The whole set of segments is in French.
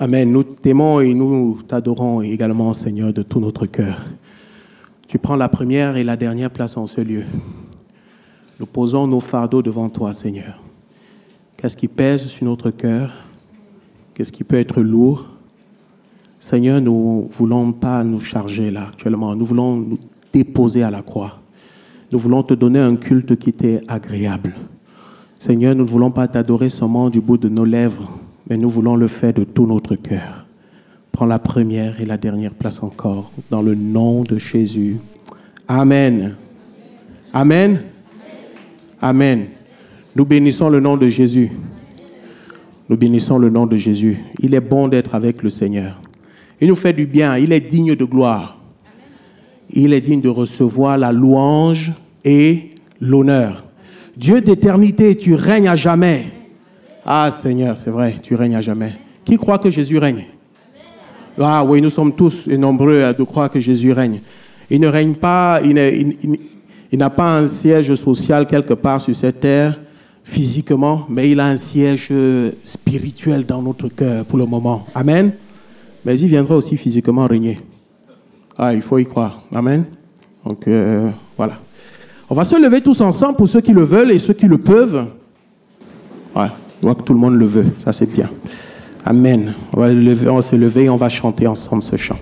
Amen. Nous t'aimons et nous t'adorons également, Seigneur, de tout notre cœur. Tu prends la première et la dernière place en ce lieu. Nous posons nos fardeaux devant toi, Seigneur. Qu'est-ce qui pèse sur notre cœur? Qu'est-ce qui peut être lourd? Seigneur, nous ne voulons pas nous charger là actuellement. Nous voulons nous déposer à la croix. Nous voulons te donner un culte qui t'est agréable. Seigneur, nous ne voulons pas t'adorer seulement du bout de nos lèvres, mais nous voulons le faire de tout notre cœur. Prends la première et la dernière place encore, dans le nom de Jésus. Amen. Amen. Amen. Nous bénissons le nom de Jésus. Nous bénissons le nom de Jésus. Il est bon d'être avec le Seigneur. Il nous fait du bien. Il est digne de gloire. Il est digne de recevoir la louange et l'honneur. Dieu d'éternité, tu règnes à jamais. Ah Seigneur, c'est vrai, tu règnes à jamais. Qui croit que Jésus règne? Ah oui, nous sommes tous et nombreux à croire que Jésus règne. Il ne règne pas, il n'a pas un siège social quelque part sur cette terre, physiquement, mais il a un siège spirituel dans notre cœur pour le moment. Amen. Mais il viendra aussi physiquement régner. Ah, il faut y croire. Amen. Donc, voilà. On va se lever tous ensemble pour ceux qui le veulent et ceux qui le peuvent. Ouais, je vois que tout le monde le veut. Ça, c'est bien. Amen. On va se lever et on va chanter ensemble ce chant.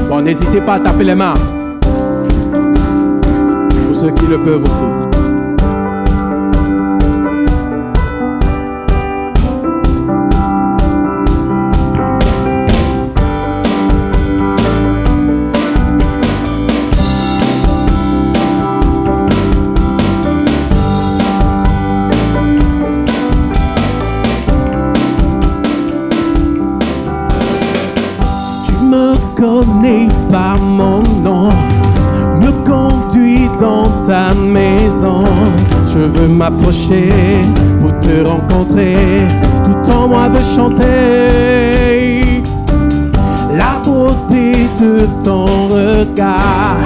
Bon, n'hésitez pas à taper les mains. Pour ceux qui le peuvent aussi. Connais par mon nom, me conduis dans ta maison. Je veux m'approcher pour te rencontrer, tout en moi veut chanter la beauté de ton regard,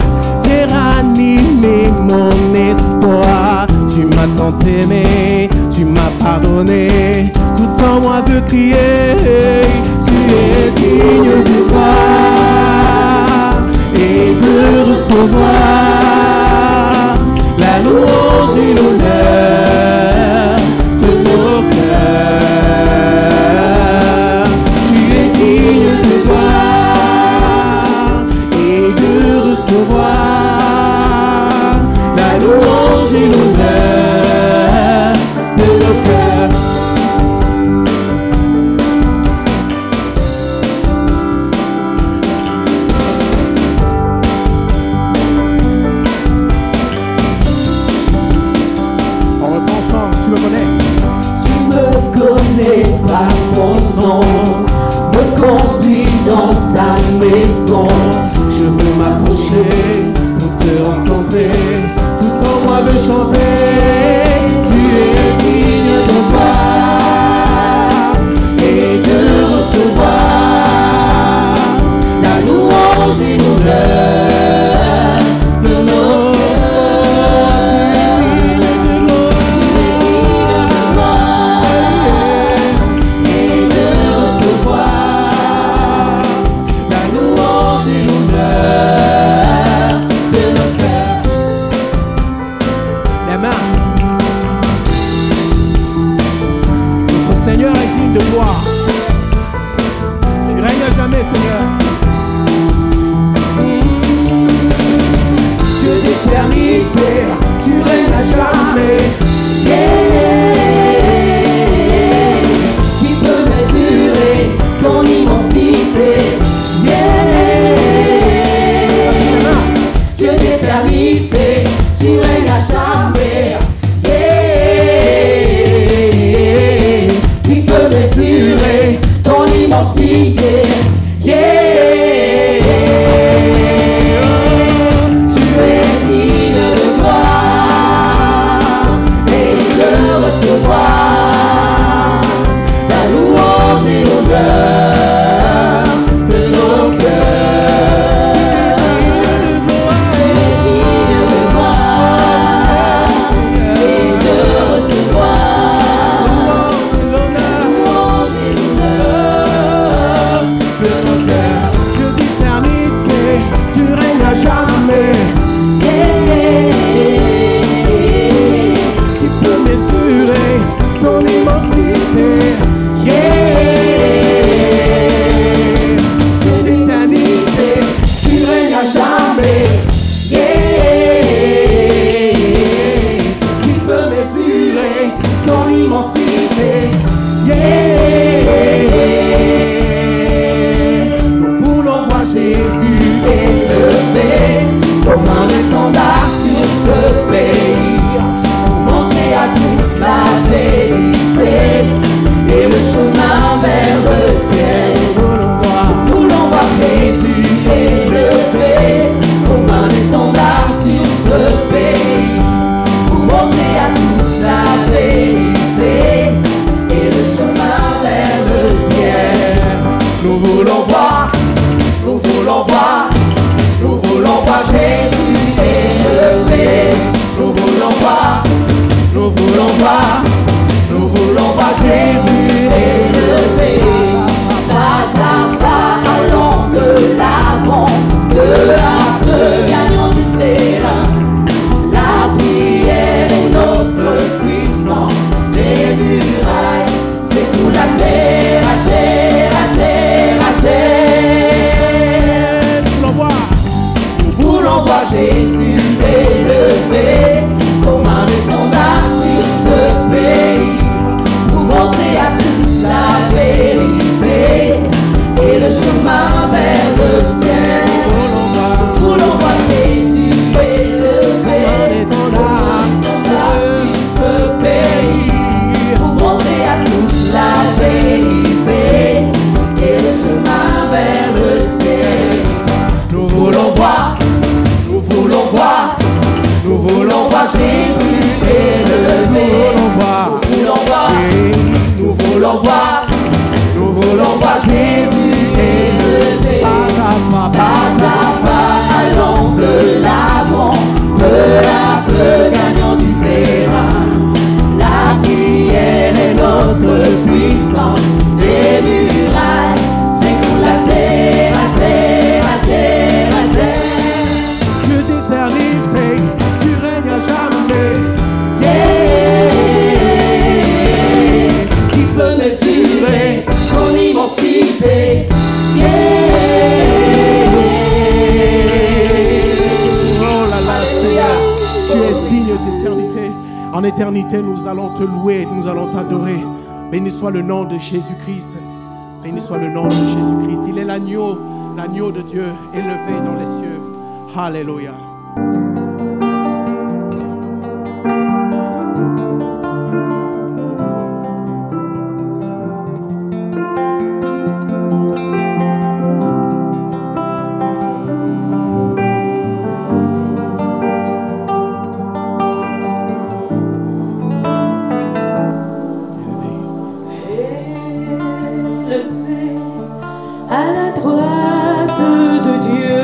faire animer mon espoir. Tu m'as tant aimé, tu m'as pardonné, tout en moi veut crier. Tu es digne de gloire et de recevoir la louange et l'honneur de nos cœurs. Tu es digne de gloire et de recevoir la louange et l'honneur de nos cœurs. Par mon nom, me conduis dans ta maison. Je veux m'approcher pour te rencontrer, tout en moi veut chanter. Tu es digne de gloire et de recevoir la louange et l'honneur de nos cœurs. Seigneur est digne de gloire. Tu règnes à jamais, Seigneur. Dieu d'éternité, tu règnes à jamais. Yeah. Qui peut mesurer ton immensité? Yeah. Dieu d'éternité, tu règnes à jamais. Qui peut mesurer ton immensité? Yeah. Tu es digne de gloire et de recevoir la louange et l'honneur de nos cœurs. Tu es digne de gloire et de Jésus élevé. Nous voulons voir Jésus élevé. Pas à pas, allons de l'avant, peu à peu gagnons du terrain. La prière est notre puissance, les murailles s'écroulent à terre, à terre, à terre, à terre. Dieu d'éternité, tu règnes à jamais. Qui peut mesurer son immensité? Oh là là, Seigneur, tu es digne d'éternité. En éternité, nous allons te louer, nous allons t'adorer. Béni soit le nom de Jésus-Christ. Béni soit le nom de Jésus-Christ. Il est l'agneau de Dieu élevé dans les cieux. Alléluia. À la droite de Dieu,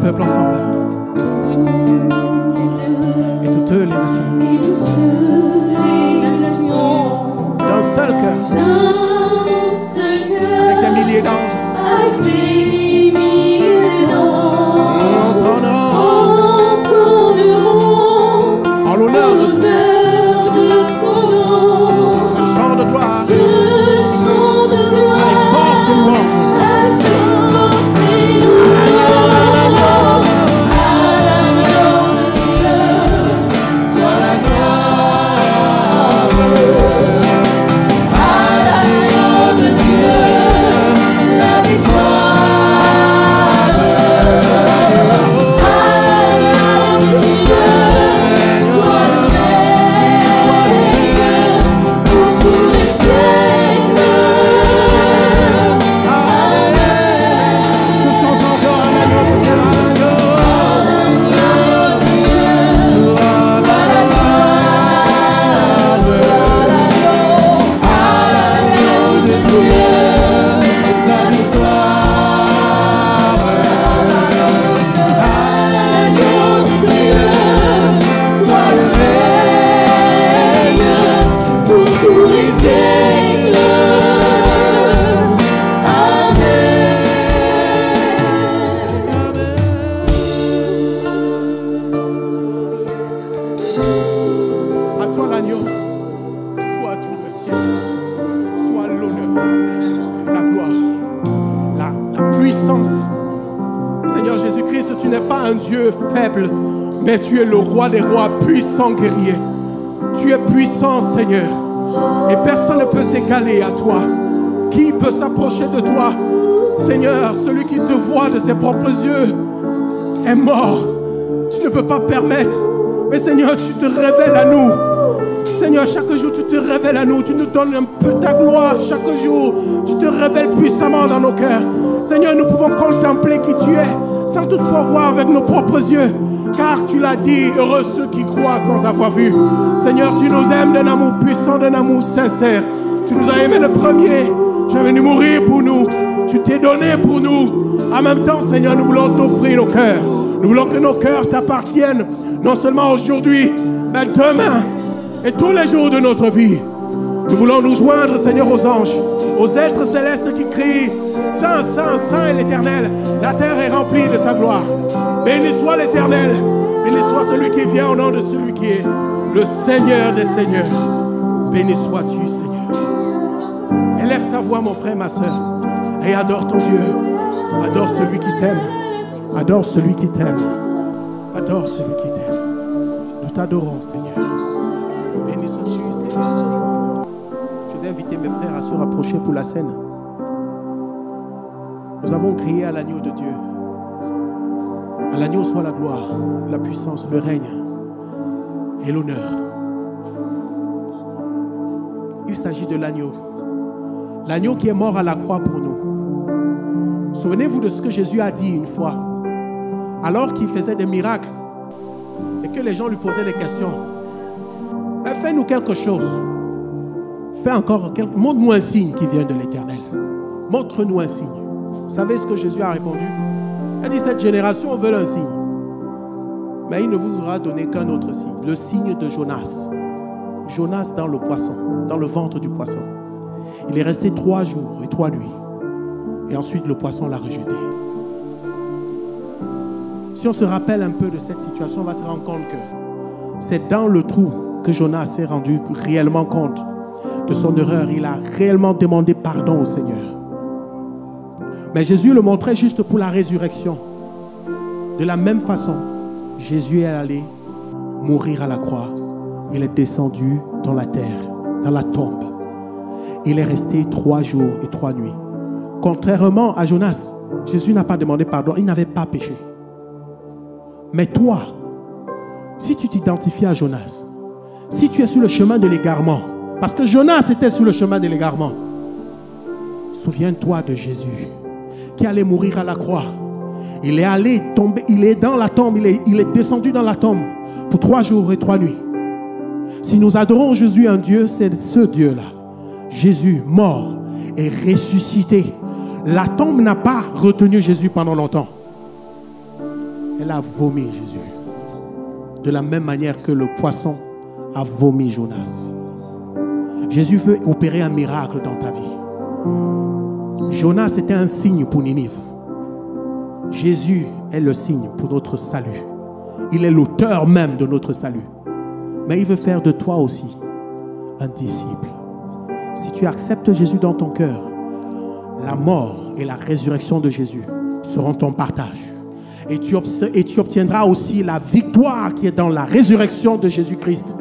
peuples ensemble. Et toutes les nations. D'un seul cœur. Avec des milliers d'anges. En l'honneur de son nom. Ce chant de gloire. Avec force et louange. puissance. Seigneur Jésus-Christ, tu n'es pas un Dieu faible, mais tu es le roi des rois, puissant guerrier. Tu es puissant, Seigneur. Et personne ne peut s'égaler à toi. Qui peut s'approcher de toi? Seigneur, celui qui te voit de ses propres yeux est mort. Tu ne peux pas permettre. Mais Seigneur, tu te révèles à nous. Seigneur, chaque jour, tu te révèles à nous. Tu nous donnes un peu ta gloire chaque jour. Tu te révèles puissamment dans nos cœurs. Seigneur, nous pouvons contempler qui tu es sans toutefois voir avec nos propres yeux. Car tu l'as dit, heureux ceux qui croient sans avoir vu. Seigneur, tu nous aimes d'un amour puissant, d'un amour sincère. Tu nous as aimés le premier. Tu es venu mourir pour nous. Tu t'es donné pour nous. En même temps, Seigneur, nous voulons t'offrir nos cœurs. Nous voulons que nos cœurs t'appartiennent. Non seulement aujourd'hui, mais demain et tous les jours de notre vie. Nous voulons nous joindre, Seigneur, aux anges, aux êtres célestes qui crient Saint, Saint, Saint est l'Éternel. La terre est remplie de sa gloire. Béni soit l'Éternel. Béni soit celui qui vient au nom de celui qui est le Seigneur des Seigneurs. Béni sois-tu, Seigneur. Élève ta voix, mon frère, ma soeur, et adore ton Dieu. Adore celui qui t'aime. Adore celui qui t'aime. Adore celui qui t'aime. Nous t'adorons, Seigneur. Béni sois-tu, Seigneur. Je vais inviter mes frères à se rapprocher pour la scène. Nous avons crié à l'agneau de Dieu. À l'agneau soit la gloire, la puissance, le règne et l'honneur. Il s'agit de l'agneau. L'agneau qui est mort à la croix pour nous. Souvenez-vous de ce que Jésus a dit une fois. Alors qu'il faisait des miracles et que les gens lui posaient des questions. Fais-nous quelque chose. Fais encore quelque... Montre-nous un signe qui vient de l'Éternel. Montre-nous un signe. Vous savez ce que Jésus a répondu? Il a dit, cette génération veut un signe. Mais il ne vous aura donné qu'un autre signe. Le signe de Jonas. Jonas dans le poisson, dans le ventre du poisson. Il est resté 3 jours et 3 nuits. Et ensuite, le poisson l'a rejeté. Si on se rappelle un peu de cette situation, on va se rendre compte que c'est dans le trou que Jonas s'est rendu réellement compte de son erreur. Il a réellement demandé pardon au Seigneur. Mais Jésus le montrait juste pour la résurrection. De la même façon, Jésus est allé mourir à la croix. Il est descendu dans la terre, dans la tombe. Il est resté 3 jours et 3 nuits. Contrairement à Jonas, Jésus n'a pas demandé pardon. Il n'avait pas péché. Mais toi, si tu t'identifies à Jonas, si tu es sur le chemin de l'égarement, parce que Jonas était sur le chemin de l'égarement, souviens-toi de Jésus qui allait mourir à la croix. Il est allé tomber, il est dans la tombe, il est descendu dans la tombe pour 3 jours et 3 nuits. Si nous adorons Jésus un Dieu, c'est ce Dieu-là. Jésus mort et ressuscité. La tombe n'a pas retenu Jésus pendant longtemps. Elle a vomi Jésus. De la même manière que le poisson a vomi Jonas. Jésus veut opérer un miracle dans ta vie. Jonas était un signe pour Ninive. Jésus est le signe pour notre salut. Il est l'auteur même de notre salut. Mais il veut faire de toi aussi un disciple. Si tu acceptes Jésus dans ton cœur, la mort et la résurrection de Jésus seront ton partage. Et tu obtiendras aussi la victoire qui est dans la résurrection de Jésus-Christ.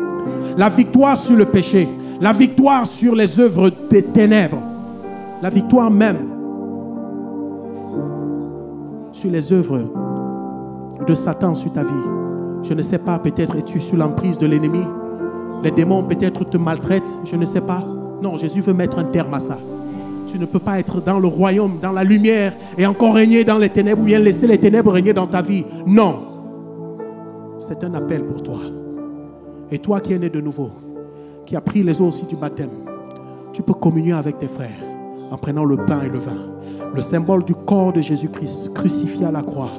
La victoire sur le péché. La victoire sur les œuvres des ténèbres. La victoire même sur les œuvres de Satan sur ta vie. Je ne sais pas, peut-être es-tu sous l'emprise de l'ennemi. Les démons peut-être te maltraitent, je ne sais pas. Non, Jésus veut mettre un terme à ça. Tu ne peux pas être dans le royaume, dans la lumière et encore régner dans les ténèbres ou bien laisser les ténèbres régner dans ta vie. Non. C'est un appel pour toi. Et toi qui es né de nouveau, qui as pris les eaux aussi du baptême, tu peux communier avec tes frères en prenant le pain et le vin. Le symbole du corps de Jésus-Christ crucifié à la croix.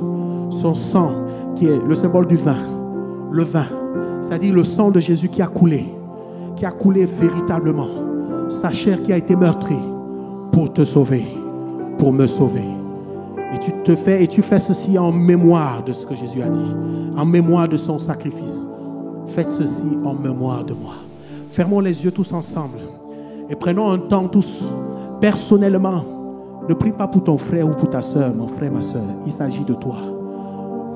Son sang qui est le symbole du vin. Le vin, c'est-à-dire le sang de Jésus qui a coulé véritablement. Sa chair qui a été meurtrie pour te sauver, pour me sauver. Et tu fais ceci en mémoire de ce que Jésus a dit, en mémoire de son sacrifice. Faites ceci en mémoire de moi. Fermons les yeux tous ensemble et prenons un temps tous personnellement Ne prie pas pour ton frère ou pour ta soeur, mon frère, ma soeur. Il s'agit de toi.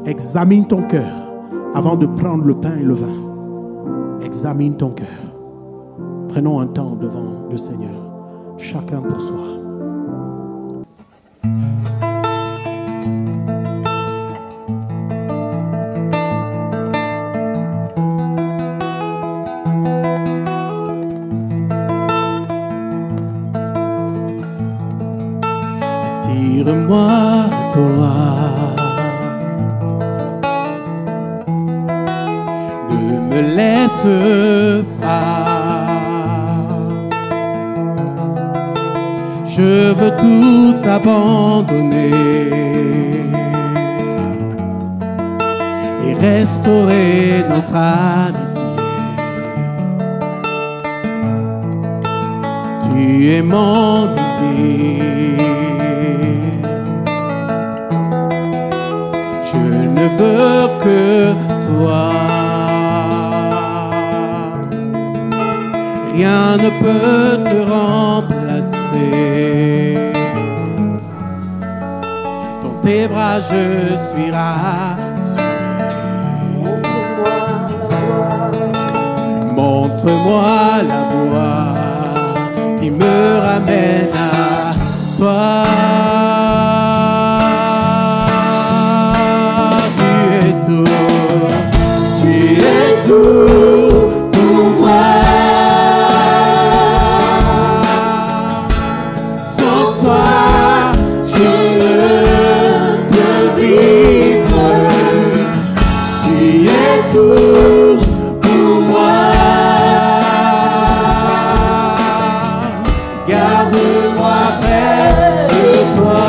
Examine ton cœur avant de prendre le pain et le vin. Examine ton cœur. Prenons un temps devant le Seigneur, chacun pour soi. Attire-moi à toi. Ne me laisse pas. Je veux tout abandonner et restaurer notre amitié. Tu es mon désir. Je ne veux que toi. Rien ne peut te remplacer. Dans tes bras je suis rassuré. Montre-moi la voie qui me ramène à toi. Tu es tout pour moi. Sans toi, je ne peux vivre. Tu es tout pour moi. Garde-moi près de toi.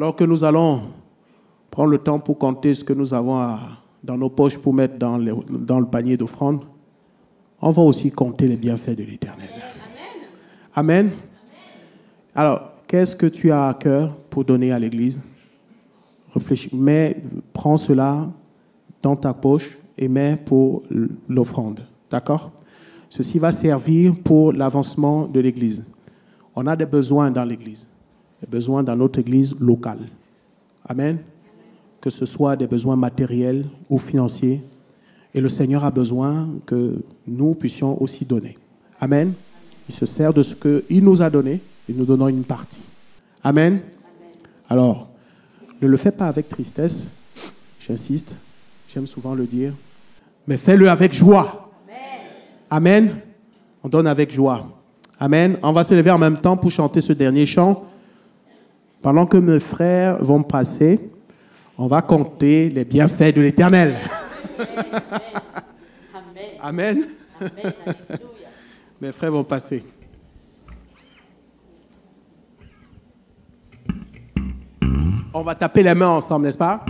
Alors que nous allons prendre le temps pour compter ce que nous avons dans nos poches pour mettre dans le panier d'offrande, on va aussi compter les bienfaits de l'Éternel. Amen. Amen. Alors, qu'est-ce que tu as à cœur pour donner à l'Église? Réfléchis, prends cela dans ta poche et mets pour l'offrande. D'accord? Ceci va servir pour l'avancement de l'Église. On a des besoins dans l'Église, des besoins dans notre Église locale. Amen. Que ce soit des besoins matériels ou financiers. Et le Seigneur a besoin que nous puissions aussi donner. Amen. Il se sert de ce qu'il nous a donné et nous donnons une partie. Amen. Alors, ne le fais pas avec tristesse, j'insiste, j'aime souvent le dire, mais fais-le avec joie. Amen. On donne avec joie. Amen. On va se lever en même temps pour chanter ce dernier chant. Pendant que mes frères vont passer, on va compter les bienfaits de l'Éternel. Amen. Amen. Mes frères vont passer. On va taper les mains ensemble, n'est-ce pas?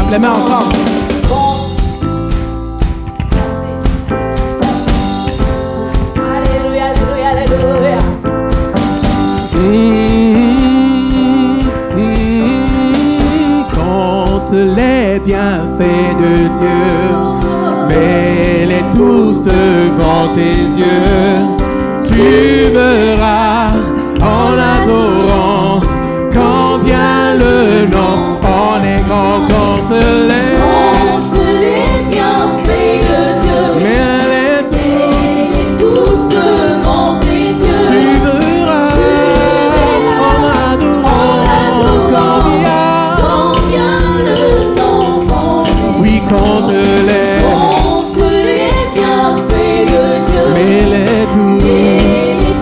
Les mains ensemble. Alléluia, alléluia, alléluia. Compte les bienfaits de Dieu, mets-les tous devant tes yeux. Tu verras en adorant combien le nom en est grand. Compte les bienfaits de Dieu, mets-les tous devant tes yeux. Tu verras en adorant combien le nom en est. Oui, compte les bienfaits de Dieu, mets-les tous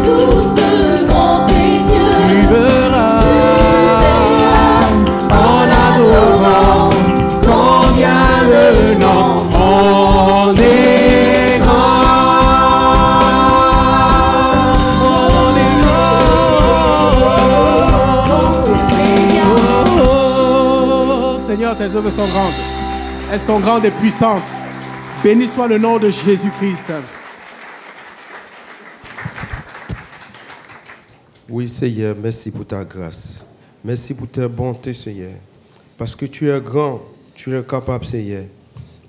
tes œuvres sont grandes. Elles sont grandes et puissantes. Béni soit le nom de Jésus-Christ. Oui, Seigneur, merci pour ta grâce. Merci pour ta bonté, Seigneur. Parce que tu es grand, tu es capable, Seigneur.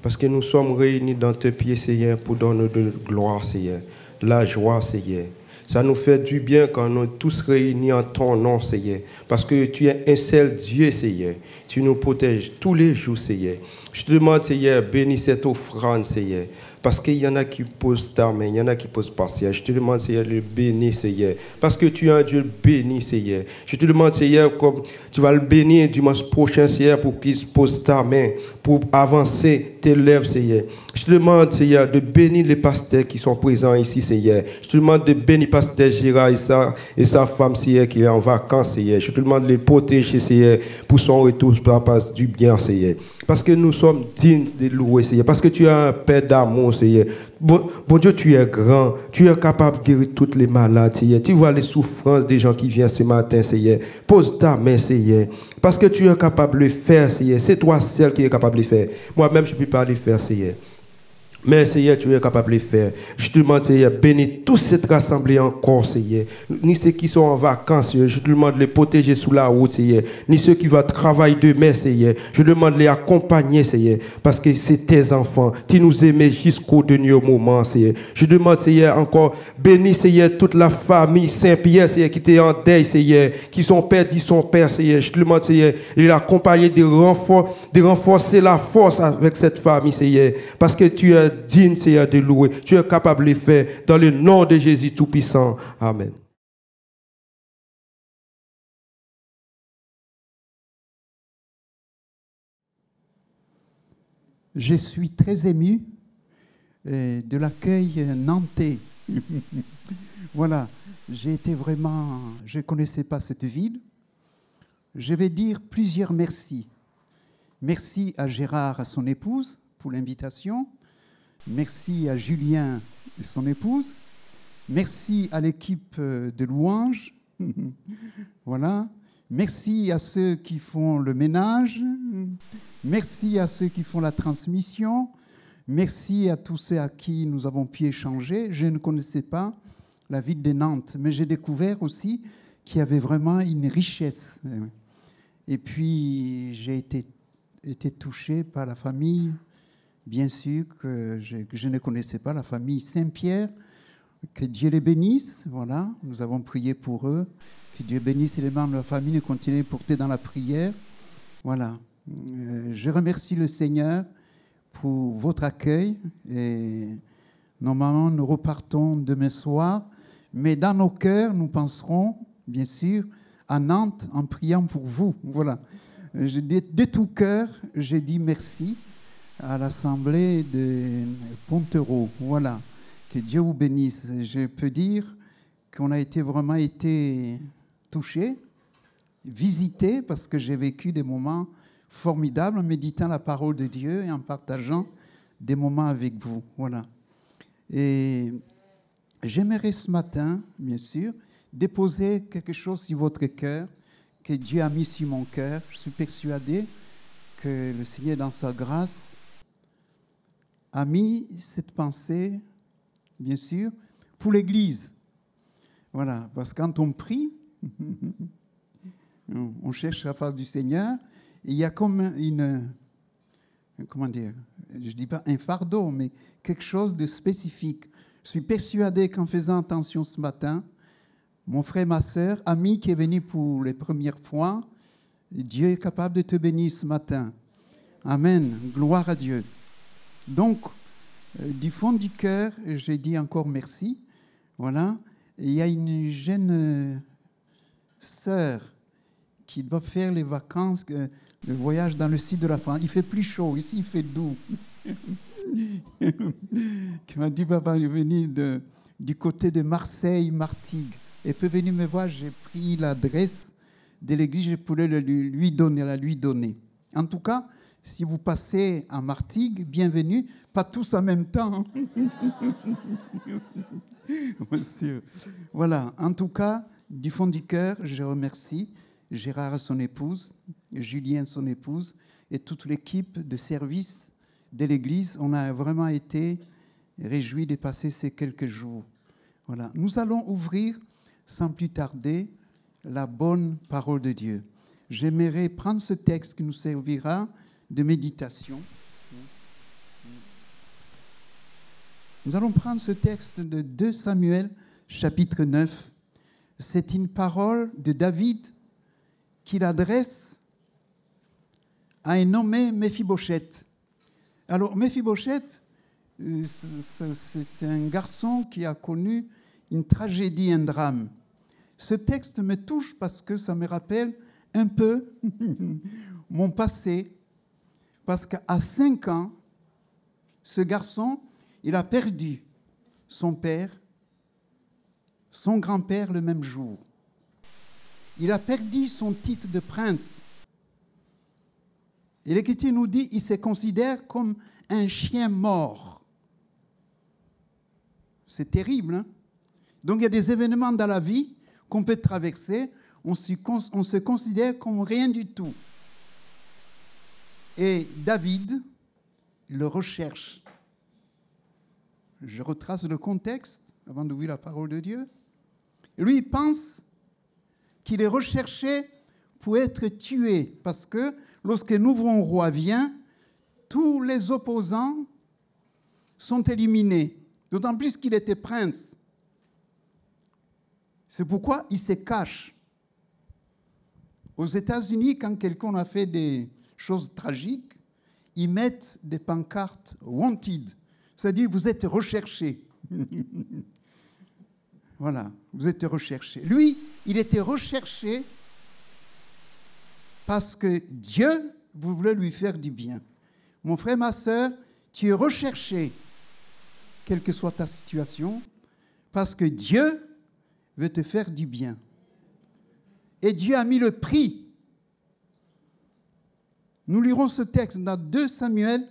Parce que nous sommes réunis dans tes pieds, Seigneur, pour donner de gloire, Seigneur. La joie, Seigneur. Ça nous fait du bien quand nous sommes tous réunis en ton nom, Seigneur. Parce que tu es un seul Dieu, Seigneur. Tu nous protèges tous les jours, Seigneur. Je te demande, Seigneur, bénis cette offrande, Seigneur. Parce qu'il y en a qui posent ta main, il y en a qui posent pas, Seigneur. Je te demande, Seigneur, de le bénir, Seigneur. Parce que tu es un Dieu béni, Seigneur. Je te demande, Seigneur, comme tu vas le bénir dimanche prochain, Seigneur, pour qu'il se pose ta main, pour avancer tes lèvres, Seigneur. Je te demande, Seigneur, de bénir les pasteurs qui sont présents ici, Seigneur. Je te demande de bénir pasteur Gérard et sa femme, Seigneur, qui est en vacances, Seigneur. Je te demande de les protéger, Seigneur, pour son retour, pour la passe du bien, Seigneur. Parce que nous sommes dignes de louer, Seigneur. Parce que tu es un Père d'amour, Seigneur. Bon Dieu, tu es grand. Tu es capable de guérir toutes les malades, Seigneur. Tu vois les souffrances des gens qui viennent ce matin, Seigneur. Pose ta main, Seigneur. Parce que tu es capable de le faire, Seigneur. C'est toi seul qui es capable de le faire. Moi-même, je ne peux pas le faire, Seigneur. Mais Seigneur, tu es capable de le faire. Je te demande, Seigneur, bénis toute cette assemblée encore, Seigneur. Ni ceux qui sont en vacances, Seigneur. Je te demande de les protéger sous la route, Seigneur. Ni ceux qui vont travailler demain, Seigneur. Je te demande de les accompagner, Seigneur. Parce que c'est tes enfants. Tu nous aimais jusqu'au dernier moment, Seigneur. Je te demande, Seigneur, encore, bénis, Seigneur, toute la famille Saint-Pierre, Seigneur, qui était en deuil, Seigneur. Qui sont perdus, son Père, Seigneur. Je te demande, Seigneur, de les accompagner, de renforcer la force avec cette famille, Seigneur. Parce que tu es digne, Seigneur, de louer. Tu es capable de le faire dans le nom de Jésus Tout-Puissant. Amen. Je suis très ému de l'accueil nantais. Voilà, j'ai été vraiment... Je ne connaissais pas cette ville. Je vais dire plusieurs merci. Merci à Gérard, à son épouse, pour l'invitation. Merci à Julien et son épouse. Merci à l'équipe de louanges. Voilà. Merci à ceux qui font le ménage. Merci à ceux qui font la transmission. Merci à tous ceux à qui nous avons pu échanger. Je ne connaissais pas la ville de Nantes, mais j'ai découvert aussi qu'il y avait vraiment une richesse. Et puis, j'ai été touché par la famille, bien sûr, que je ne connaissais pas, la famille Saint-Pierre. Que Dieu les bénisse. Voilà, nous avons prié pour eux. Que Dieu bénisse les membres de la famille et continue de porter dans la prière. Voilà. Je remercie le Seigneur pour votre accueil. Et normalement, nous repartons demain soir. Mais dans nos cœurs, nous penserons, bien sûr, à Nantes en priant pour vous. Voilà. De tout cœur, j'ai dit merci à l'Assemblée de Pontereau. Voilà. Que Dieu vous bénisse. Je peux dire qu'on a vraiment été touchés, visités, parce que j'ai vécu des moments formidables en méditant la parole de Dieu et en partageant des moments avec vous. Voilà. Et j'aimerais ce matin, bien sûr, déposer quelque chose sur votre cœur que Dieu a mis sur mon cœur. Je suis persuadé que le Seigneur, dans sa grâce, a mis cette pensée, bien sûr, pour l'Église. Voilà, parce que quand on prie, on cherche la face du Seigneur, et il y a comme comment dire, je ne dis pas un fardeau, mais quelque chose de spécifique. Je suis persuadé qu'en faisant attention ce matin, mon frère, ma sœur, ami qui est venu pour les premières fois, Dieu est capable de te bénir ce matin. Amen. Gloire à Dieu. Donc, du fond du cœur, j'ai dit encore merci. Voilà. Et il y a une jeune sœur qui doit faire les vacances, le voyage dans le sud de la France. Il fait plus chaud, ici il fait doux. Qui m'a dit, papa, il est venu du côté de Marseille, Martigues. Elle peut venir me voir, j'ai pris l'adresse de l'église, je pourrais la lui donner. En tout cas, si vous passez à Martigues, bienvenue, pas tous en même temps. Monsieur. Voilà, en tout cas, du fond du cœur, je remercie Gérard et son épouse, Julien son épouse, et toute l'équipe de service de l'Église. On a vraiment été réjouis de passer ces quelques jours. Voilà. Nous allons ouvrir sans plus tarder la bonne parole de Dieu. J'aimerais prendre ce texte qui nous servira de méditation. Nous allons prendre ce texte de 2 Samuel, chapitre 9. C'est une parole de David qu'il adresse à un nommé Méphibosheth. Alors, Méphibosheth, c'est un garçon qui a connu une tragédie, un drame. Ce texte me touche parce que ça me rappelle un peu mon passé. Parce qu'à 5 ans, ce garçon, il a perdu son père, son grand-père le même jour. Il a perdu son titre de prince. Et l'Écriture nous dit qu'il se considère comme un chien mort. C'est terrible, hein? Donc il y a des événements dans la vie qu'on peut traverser, on se considère comme rien du tout. Et David le recherche. Je retrace le contexte avant d'ouvrir la parole de Dieu. Lui, il pense qu'il est recherché pour être tué, parce que lorsque nouveau roi vient, tous les opposants sont éliminés, d'autant plus qu'il était prince. C'est pourquoi il se cache. Aux États-Unis, quand quelqu'un a fait des choses tragiques, ils mettent des pancartes « wanted », c'est-à-dire vous êtes recherché. Voilà, vous êtes recherché. Lui, il était recherché parce que Dieu voulait lui faire du bien. Mon frère, ma soeur, tu es recherché, quelle que soit ta situation, parce que Dieu veut te faire du bien. Et Dieu a mis le prix. Nous lirons ce texte dans 2 Samuel,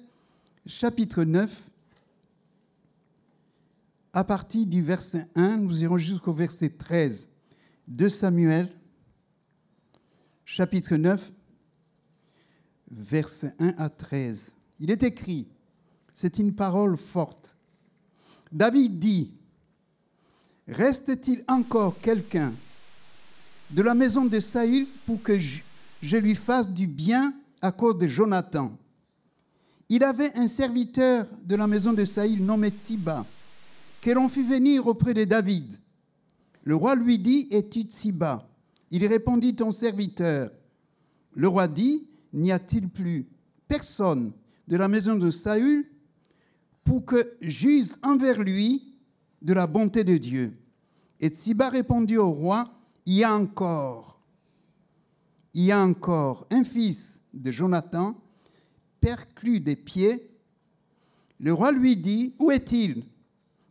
chapitre 9, à partir du verset 1, nous irons jusqu'au verset 13. 2 Samuel, chapitre 9, verset 1 à 13. Il est écrit, c'est une parole forte. David dit, « Reste-t-il encore quelqu'un de la maison de Saül pour que je lui fasse du bien à cause de Jonathan? » Il avait un serviteur de la maison de Saül nommé Tsiba, que l'on fit venir auprès de David. Le roi lui dit, « Es-tu Tsiba » Il répondit, « Ton serviteur. » Le roi dit, « N'y a-t-il plus personne de la maison de Saül pour que j'use envers lui de la bonté de Dieu ?» Et Tsiba répondit au roi, « Il y a encore un fils de Jonathan, perclus des pieds. » Le roi lui dit, « Où est-il »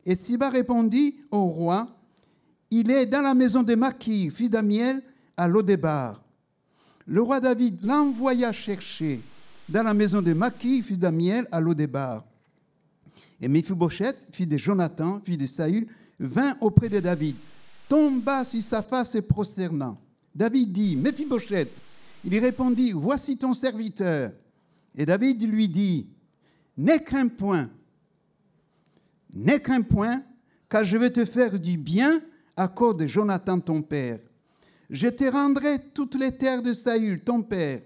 Et Tsiba répondit au roi, « Il est dans la maison de Makir, fils d'Amiel, à Lodébar. » Le roi David l'envoya chercher dans la maison de Makir, fils d'Amiel, à Lodébar. Et Méphibosheth, fils de Jonathan, fils de Saül, vint auprès de David, tomba sur sa face et prosternant. David dit, « Méphibosheth » Il répondit, « Voici ton serviteur. » Et David lui dit, « N'aie craint point, car je vais te faire du bien à cause de Jonathan ton père. Je te rendrai toutes les terres de Saül ton père,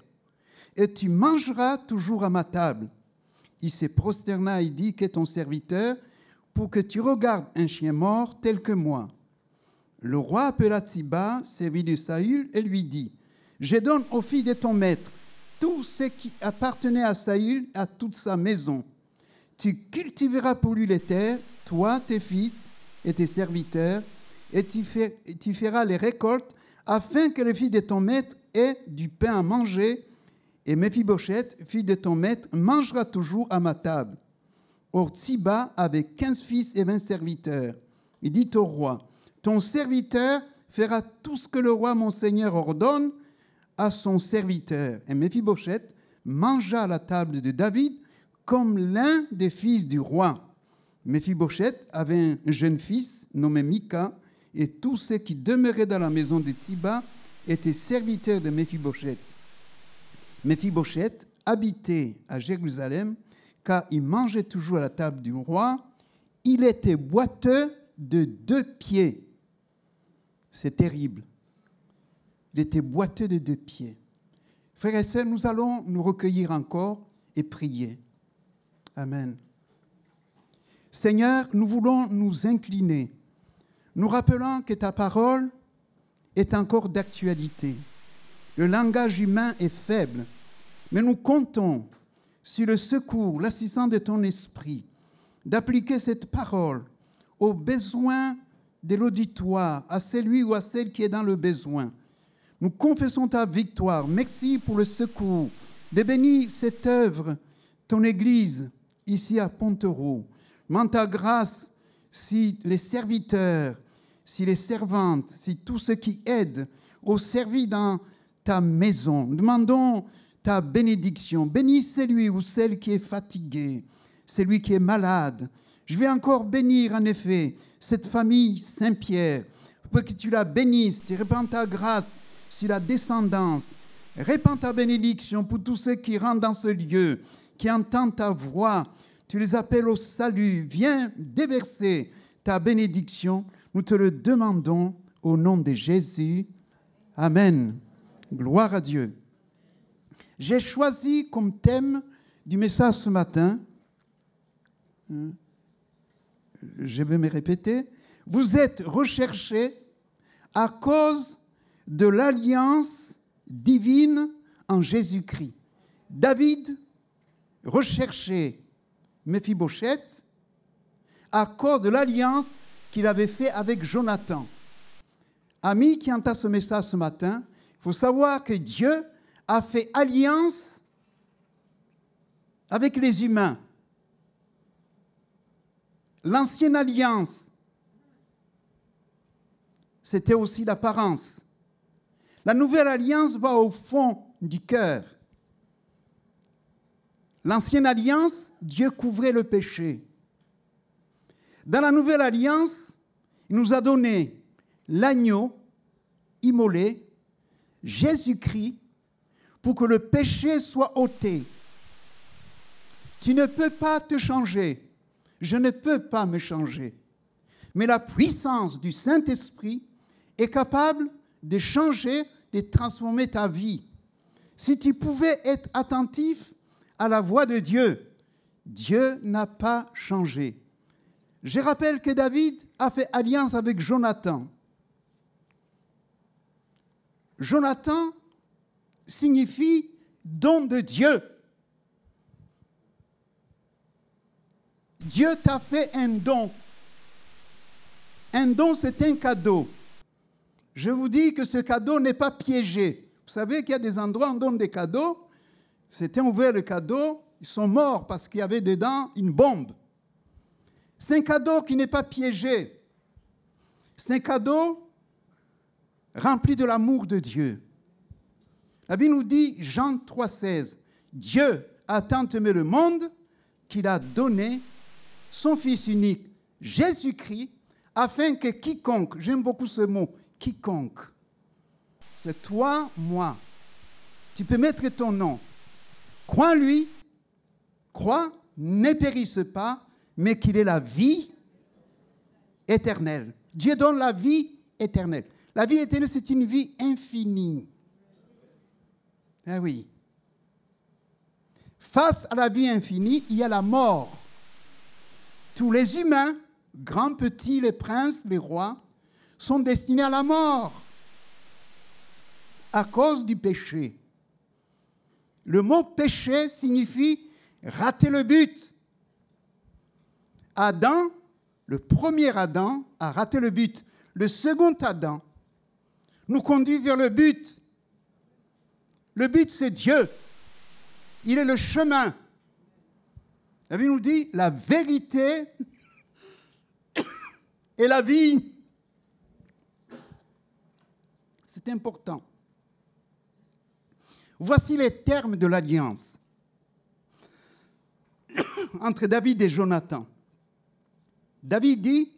et tu mangeras toujours à ma table. » Il se prosterna et dit, « Qu'est ton serviteur pour que tu regardes un chien mort tel que moi ?» Le roi appela Tsiba, servi de Saül, et lui dit, « Je donne aux filles de ton maître tout ce qui appartenait à Saül, à toute sa maison. Tu cultiveras pour lui les terres, toi, tes fils et tes serviteurs, et tu feras les récoltes, afin que les filles de ton maître aient du pain à manger, et Méphibosheth, fille de ton maître, mangera toujours à ma table. » Or, Tsiba avait 15 fils et 20 serviteurs. Il dit au roi, « Ton serviteur fera tout ce que le roi mon seigneur ordonne à son serviteur. » Et Méphibosheth mangea à la table de David comme l'un des fils du roi. Méphibosheth avait un jeune fils nommé Mika, et tous ceux qui demeuraient dans la maison de Tsiba étaient serviteurs de Méphibosheth. Méphibosheth habitait à Jérusalem, car il mangeait toujours à la table du roi. Il était boiteux de 2 pieds. C'est terrible. Il était boiteux de 2 pieds. Frères et sœurs, nous allons nous recueillir encore et prier. Amen. Seigneur, nous voulons nous incliner, nous rappelant que ta parole est encore d'actualité. Le langage humain est faible, mais nous comptons sur le secours, l'assistance de ton esprit, d'appliquer cette parole aux besoins de l'auditoire, à celui ou à celle qui est dans le besoin. Nous confessons ta victoire. Merci pour le secours, de bénir cette œuvre, ton Église, ici à Pontereau. Demande ta grâce si les serviteurs, si les servantes, si tous ceux qui aident au service dans ta maison. Demandons ta bénédiction. Bénis celui ou celle qui est fatigué, celui qui est malade. Je vais encore bénir en effet cette famille Saint-Pierre pour que tu la bénisses, tu répands ta grâce sur la descendance. Répands ta bénédiction pour tous ceux qui rentrent dans ce lieu, qui entendent ta voix. Tu les appelles au salut. Viens déverser ta bénédiction. Nous te le demandons au nom de Jésus. Amen. Gloire à Dieu. J'ai choisi comme thème du message ce matin, je vais me répéter, vous êtes recherchés à cause de l'alliance divine en Jésus-Christ. David recherchait Méphibosheth à cause de l'alliance qu'il avait faite avec Jonathan. Amis qui entendent ce message ce matin, il faut savoir que Dieu a fait alliance avec les humains. L'ancienne alliance, c'était aussi l'apparence. La nouvelle alliance va au fond du cœur. L'ancienne alliance, Dieu couvrait le péché. Dans la nouvelle alliance, il nous a donné l'agneau immolé, Jésus-Christ, pour que le péché soit ôté. Tu ne peux pas te changer. Je ne peux pas me changer. Mais la puissance du Saint-Esprit est capable de changer, de transformer ta vie. Si tu pouvais être attentif à la voix de Dieu, Dieu n'a pas changé. Je rappelle que David a fait alliance avec Jonathan. Jonathan signifie don de Dieu. Dieu t'a fait un don. Un don, c'est un cadeau. Je vous dis que ce cadeau n'est pas piégé. Vous savez qu'il y a des endroits où on donne des cadeaux. C'était ouvert le cadeau, ils sont morts parce qu'il y avait dedans une bombe. C'est un cadeau qui n'est pas piégé. C'est un cadeau rempli de l'amour de Dieu. La Bible nous dit, Jean 3,16, Dieu a tant aimé le monde qu'il a donné son Fils unique, Jésus-Christ, afin que quiconque, j'aime beaucoup ce mot, quiconque, c'est toi, moi, tu peux mettre ton nom, crois en lui, crois, ne périsse pas, mais qu'il ait la vie éternelle. Dieu donne la vie éternelle. La vie éternelle, c'est une vie infinie. Ah oui. Face à la vie infinie, il y a la mort. Tous les humains, grands, petits, les princes, les rois, sont destinés à la mort à cause du péché. Le mot péché signifie rater le but. Adam, le premier Adam, a raté le but. Le second Adam nous conduit vers le but. Le but, c'est Dieu. Il est le chemin. La Bible nous dit la vérité et la vie. C'est important. Voici les termes de l'alliance entre David et Jonathan. David dit,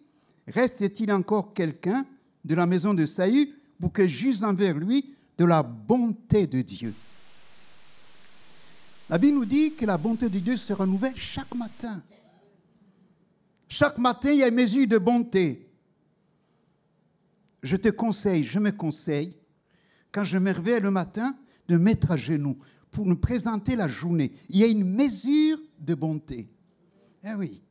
reste-t-il encore quelqu'un de la maison de Saül pour que j'use envers lui de la bonté de Dieu? La Bible nous dit que la bonté de Dieu se renouvelle chaque matin. Chaque matin, il y a une mesure de bonté. Je me conseille, quand je me réveille le matin, de mettre à genoux pour nous présenter la journée. Il y a une mesure de bonté. Eh oui.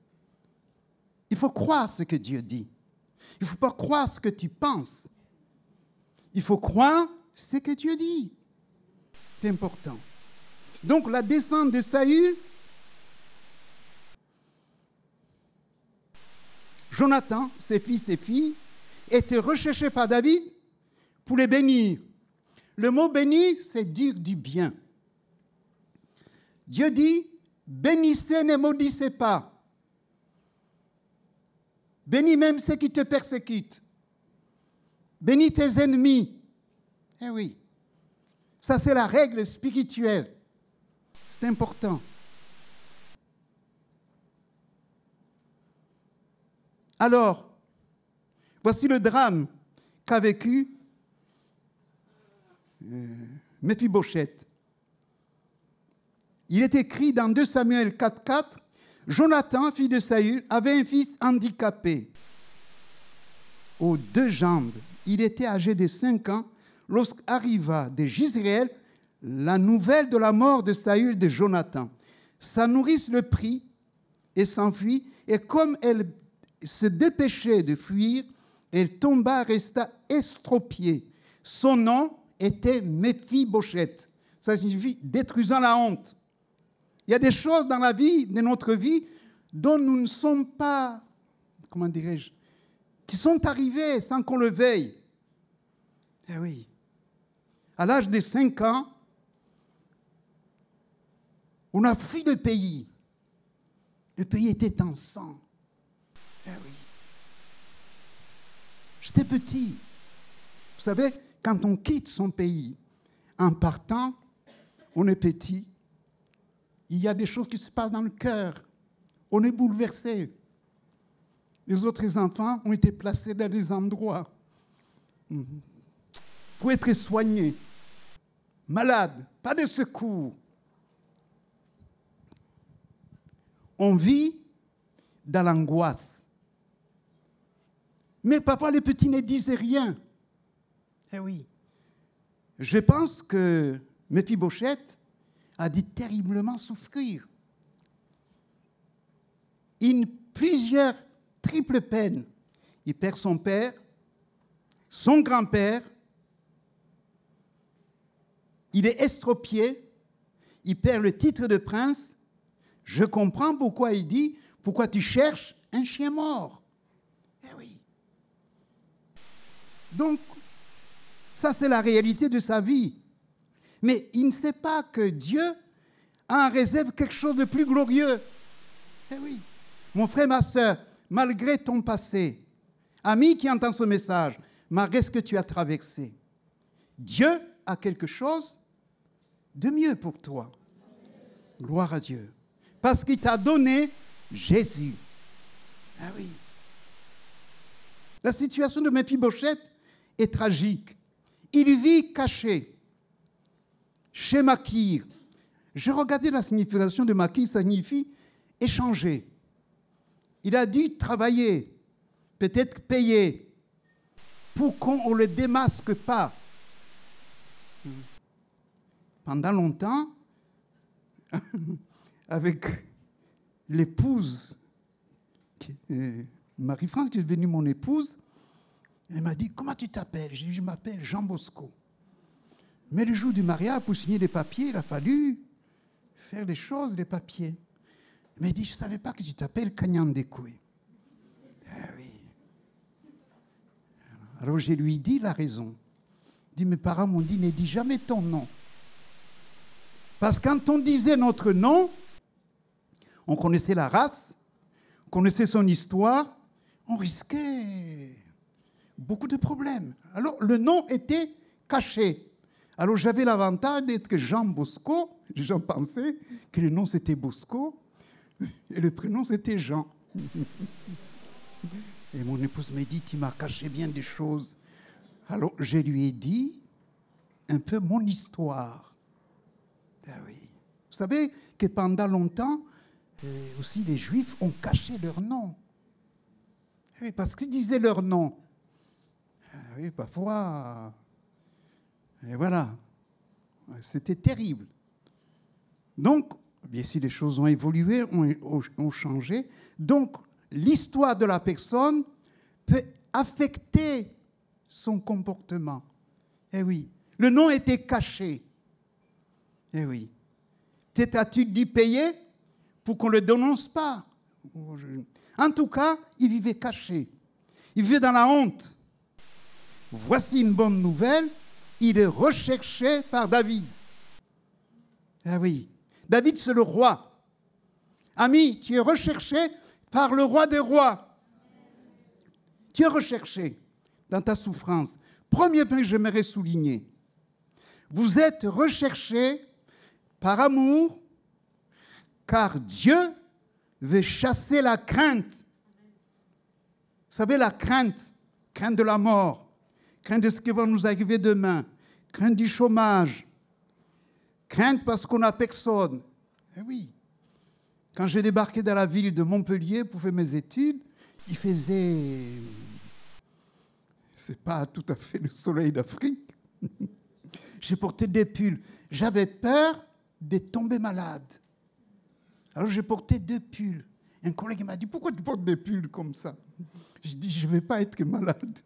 Il faut croire ce que Dieu dit. Il ne faut pas croire ce que tu penses. Il faut croire ce que Dieu dit. C'est important. Donc la descente de Saül, Jonathan, ses fils et filles, étaient recherchés par David pour les bénir. Le mot bénir, c'est dire du bien. Dieu dit, bénissez, ne maudissez pas. Bénis même ceux qui te persécutent. Bénis tes ennemis. Eh oui, ça c'est la règle spirituelle. C'est important. Alors, voici le drame qu'a vécu Méphibosheth. Il est écrit dans 2 Samuel 4,4, Jonathan, fils de Saül, avait un fils handicapé aux 2 jambes. Il était âgé de 5 ans lorsqu'arriva de Jizréel la nouvelle de la mort de Saül et de Jonathan. Sa nourrice le prit et s'enfuit, et comme elle se dépêchait de fuir, elle tomba, resta estropiée. Son nom était Méphibosheth. Ça signifie détruisant la honte. Il y a des choses dans la vie, de notre vie, dont nous ne sommes pas, comment dirais-je, qui sont arrivées sans qu'on le veuille. Eh oui. À l'âge de 5 ans, on a fui le pays. Le pays était en sang. Eh oui. J'étais petit. Vous savez, quand on quitte son pays, en partant, on est petit. Il y a des choses qui se passent dans le cœur. On est bouleversé. Les autres enfants ont été placés dans des endroits pour être soignés. Malades, pas de secours. On vit dans l'angoisse. Mais parfois, les petits ne disent rien. Eh oui. Je pense que Méphibosheth a dû terriblement souffrir. Plusieurs triples peines. Il perd son père, son grand-père, il est estropié, il perd le titre de prince. Je comprends pourquoi il dit, pourquoi tu cherches un chien mort. Eh oui. Donc, ça c'est la réalité de sa vie. Mais il ne sait pas que Dieu a en réserve quelque chose de plus glorieux. Eh oui. Mon frère, ma soeur, malgré ton passé, ami qui entend ce message, malgré ce que tu as traversé, Dieu a quelque chose de mieux pour toi. Gloire à Dieu. Parce qu'il t'a donné Jésus. Ah oui. La situation de Méphibosheth est tragique. Il vit caché chez Makir. J'ai regardé la signification de Makir, ça signifie échanger. Il a dû travailler, peut-être payer, pour qu'on ne le démasque pas. Pendant longtemps, avec l'épouse, Marie-France, qui est devenue mon épouse, elle m'a dit, comment tu t'appelles? J'ai dit, je m'appelle Jean Bosco. Mais le jour du mariage, pour signer les papiers, il a fallu faire les choses, les papiers. Elle m'a dit, je ne savais pas que tu t'appelles Kanyandekoué. Ah oui. Alors je lui ai dit la raison. Dit, mes parents m'ont dit, ne dis jamais ton nom. Parce que quand on disait notre nom, on connaissait la race, on connaissait son histoire, on risquait beaucoup de problèmes. Alors le nom était caché. Alors j'avais l'avantage d'être Jean Bosco. Les gens pensaient que le nom c'était Bosco et le prénom c'était Jean. Et mon épouse m'a dit, tu m'as caché bien des choses. Alors je lui ai dit un peu mon histoire. Ah oui. Vous savez que pendant longtemps, aussi les Juifs ont caché leur nom. Oui, parce qu'ils disaient leur nom. Oui, parfois. Et voilà. C'était terrible. Donc, bien sûr, les choses ont évolué, ont changé. Donc, l'histoire de la personne peut affecter son comportement. Eh oui. Le nom était caché. Eh oui. Peut-être as-tu dû payer pour qu'on ne le dénonce pas. En tout cas, il vivait caché. Il vivait dans la honte. Voici une bonne nouvelle. Il est recherché par David. Ah oui. David, c'est le roi. Ami, tu es recherché par le roi des rois. Tu es recherché dans ta souffrance. Premier point que j'aimerais souligner. Vous êtes recherché par amour, car Dieu veut chasser la crainte. Vous savez, la crainte de la mort, crainte de ce qui va nous arriver demain, crainte du chômage, crainte parce qu'on n'a personne. Eh oui. Quand j'ai débarqué dans la ville de Montpellier pour faire mes études, il faisait... C'est pas tout à fait le soleil d'Afrique. J'ai porté des pulls. J'avais peur de tomber malade. Alors j'ai porté 2 pulls. Un collègue m'a dit, pourquoi tu portes des pulls comme ça? Je dis, je ne vais pas être malade.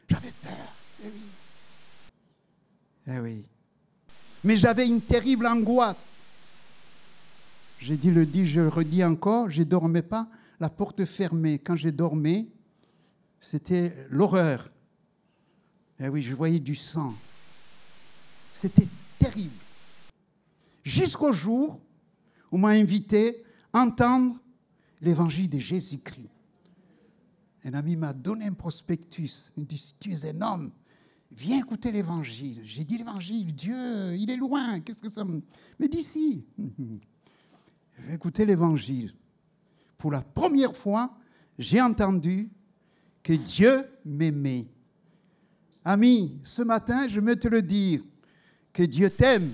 J'avais peur. Eh oui. Eh oui. Mais j'avais une terrible angoisse. J'ai dit, je redis encore, je ne dormais pas, la porte fermée. Quand j'ai dormi, c'était l'horreur. Eh oui, je voyais du sang. C'était terrible. Jusqu'au jour où on m'a invité à entendre l'évangile de Jésus-Christ. Un ami m'a donné un prospectus. Il me dit, si tu es un homme, viens écouter l'évangile. J'ai dit, l'évangile, Dieu, il est loin. Qu'est-ce que ça me... Mais d'ici. J'ai écouté l'évangile. Pour la première fois, j'ai entendu que Dieu m'aimait. Ami, ce matin, je veux te le dire, que Dieu t'aime.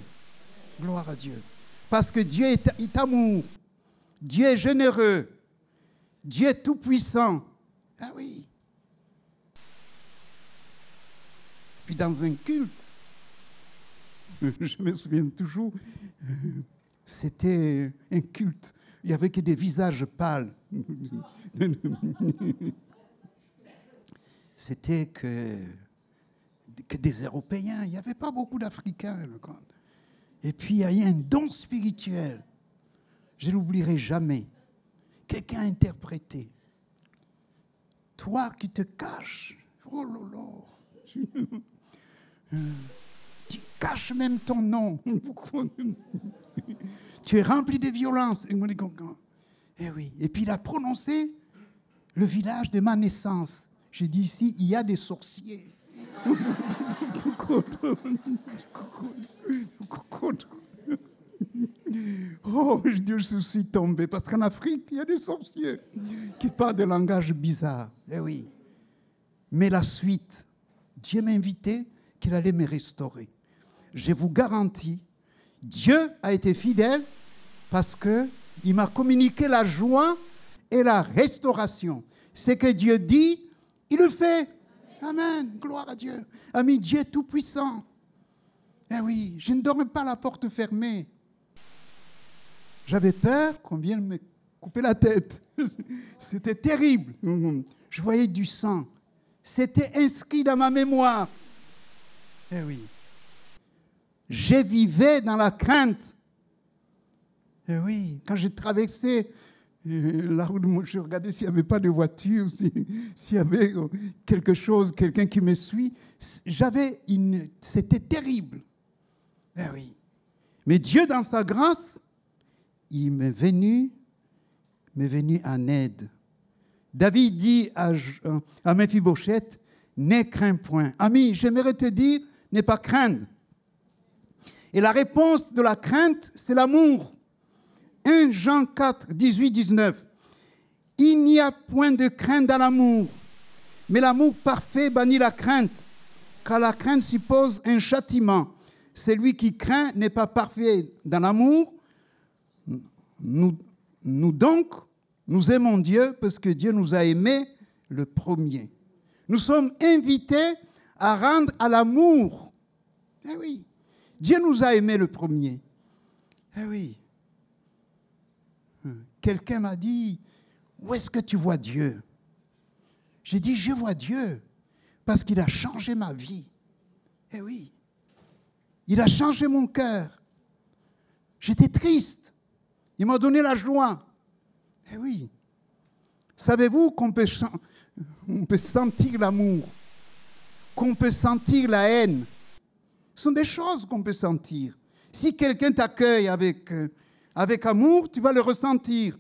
Gloire à Dieu. Parce que Dieu est amour. Dieu est généreux. Dieu est tout-puissant. Ah oui. Puis dans un culte, je me souviens toujours, c'était un culte. Il n'y avait que des visages pâles. C'était que des Européens. Il n'y avait pas beaucoup d'Africains. Et puis, il y a eu un don spirituel. Je ne l'oublierai jamais. Quelqu'un a interprété. Toi qui te caches. Oh là là. Tu caches même ton nom. Tu es rempli de violence. Eh oui. Et puis il a prononcé le village de ma naissance. J'ai dit ici, il y a des sorciers. Oh, Dieu, je suis tombé. Parce qu'en Afrique, il y a des sorciers qui parlent de langage bizarre. Eh oui. Mais la suite, Dieu m'a invité qu'il allait me restaurer. Je vous garantis, Dieu a été fidèle parce qu'il m'a communiqué la joie et la restauration. Ce que Dieu dit, il le fait. Amen. Gloire à Dieu. Ami, Dieu est tout-puissant. Eh oui, je ne dormais pas la porte fermée. J'avais peur qu'on vienne me couper la tête. C'était terrible. Je voyais du sang. C'était inscrit dans ma mémoire. Eh oui. Je vivais dans la crainte. Eh oui, quand j'ai traversé la route, je regardais s'il n'y avait pas de voiture, s'il y avait quelque chose, quelqu'un qui me suit. C'était terrible. Eh oui. Mais Dieu, dans sa grâce, il m'est venu en aide. David dit à Méphibosheth, n'aie craint point. Ami, j'aimerais te dire, n'aie pas craindre. Et la réponse de la crainte, c'est l'amour. 1 Jean 4, 18, 19. Il n'y a point de crainte dans l'amour, mais l'amour parfait bannit la crainte, car la crainte suppose un châtiment. Celui qui craint n'est pas parfait dans l'amour. Nous donc, nous aimons Dieu parce que Dieu nous a aimés le premier. Nous sommes invités à rendre à l'amour. Eh oui, Dieu nous a aimés le premier. Eh oui. Quelqu'un m'a dit, où est-ce que tu vois Dieu? J'ai dit, je vois Dieu parce qu'il a changé ma vie. Eh oui, il a changé mon cœur. J'étais triste. Il m'a donné la joie. Eh oui. Savez-vous qu'on peut sentir l'amour, qu'on peut sentir la haine? Ce sont des choses qu'on peut sentir. Si quelqu'un t'accueille avec amour, tu vas le ressentir.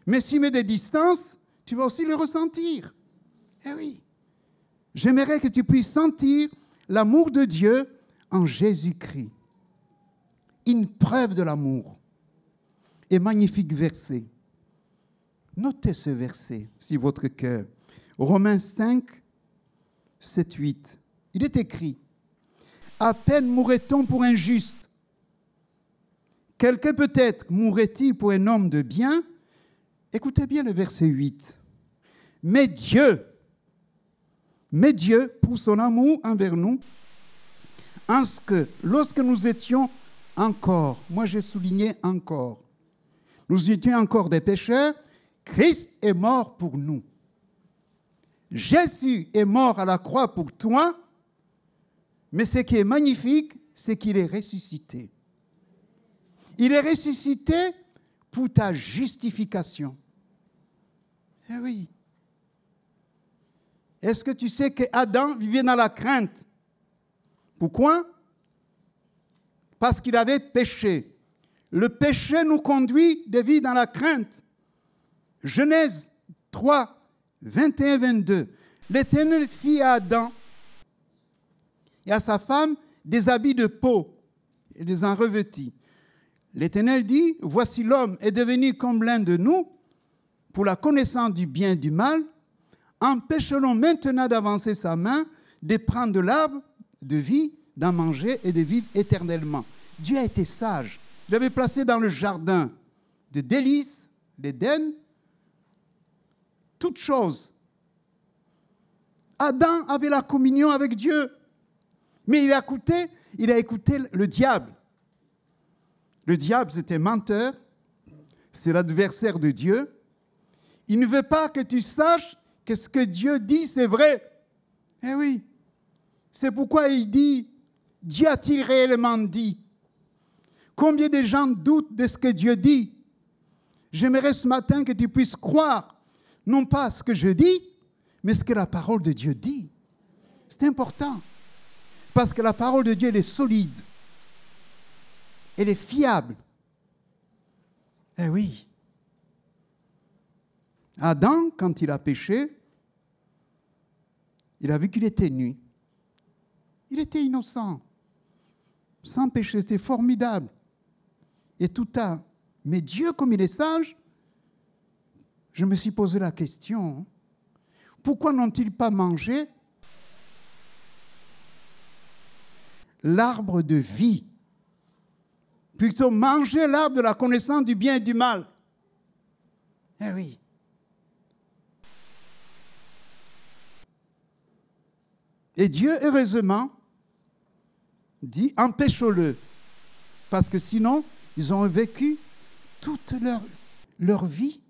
Mais s'il met des distances, tu vas aussi le ressentir. Eh oui. J'aimerais que tu puisses sentir l'amour de Dieu en Jésus-Christ. Une preuve de l'amour. Et magnifique verset. Notez ce verset, si votre cœur. Romains 5, 7, 8. Il est écrit, « À peine mourrait-on pour un juste. Quelqu'un peut-être mourrait-il pour un homme de bien. » Écoutez bien le verset 8. « Mais Dieu, pour son amour envers nous, en ce que lorsque nous étions encore, moi j'ai souligné encore, nous étions encore des pécheurs, Christ est mort pour nous. Jésus est mort à la croix pour toi, mais ce qui est magnifique, c'est qu'il est ressuscité. Il est ressuscité pour ta justification. Eh oui. Est-ce que tu sais qu'Adam vivait dans la crainte? Pourquoi? Parce qu'il avait péché. Le péché nous conduit de vivre dans la crainte. Genèse 3, 21-22. L'Éternel fit à Adam et à sa femme des habits de peau et les en revêtit. L'Éternel dit, voici l'homme est devenu comme l'un de nous pour la connaissance du bien et du mal. Empêche-le maintenant d'avancer sa main, de prendre de l'arbre de vie, d'en manger et de vivre éternellement. Dieu a été sage. Il l'avait placé dans le jardin de délices, d'Éden, toutes choses. Adam avait la communion avec Dieu, mais il a écouté le diable. Le diable, c'était menteur, c'est l'adversaire de Dieu. Il ne veut pas que tu saches que ce que Dieu dit, c'est vrai. Eh oui, c'est pourquoi il dit, Dieu a-t-il réellement dit? Combien de gens doutent de ce que Dieu dit? J'aimerais ce matin que tu puisses croire, non pas ce que je dis, mais ce que la parole de Dieu dit. C'est important, parce que la parole de Dieu, elle est solide, elle est fiable. Eh oui. Adam, quand il a péché, il a vu qu'il était nu. Il était innocent, sans péché, c'était formidable. Et tout a. Mais Dieu, comme il est sage, je me suis posé la question, pourquoi n'ont-ils pas mangé l'arbre de vie? Plutôt manger l'arbre de la connaissance du bien et du mal. Eh oui. Et Dieu, heureusement, dit, empêche-le. Parce que sinon, ils ont vécu toute leur vie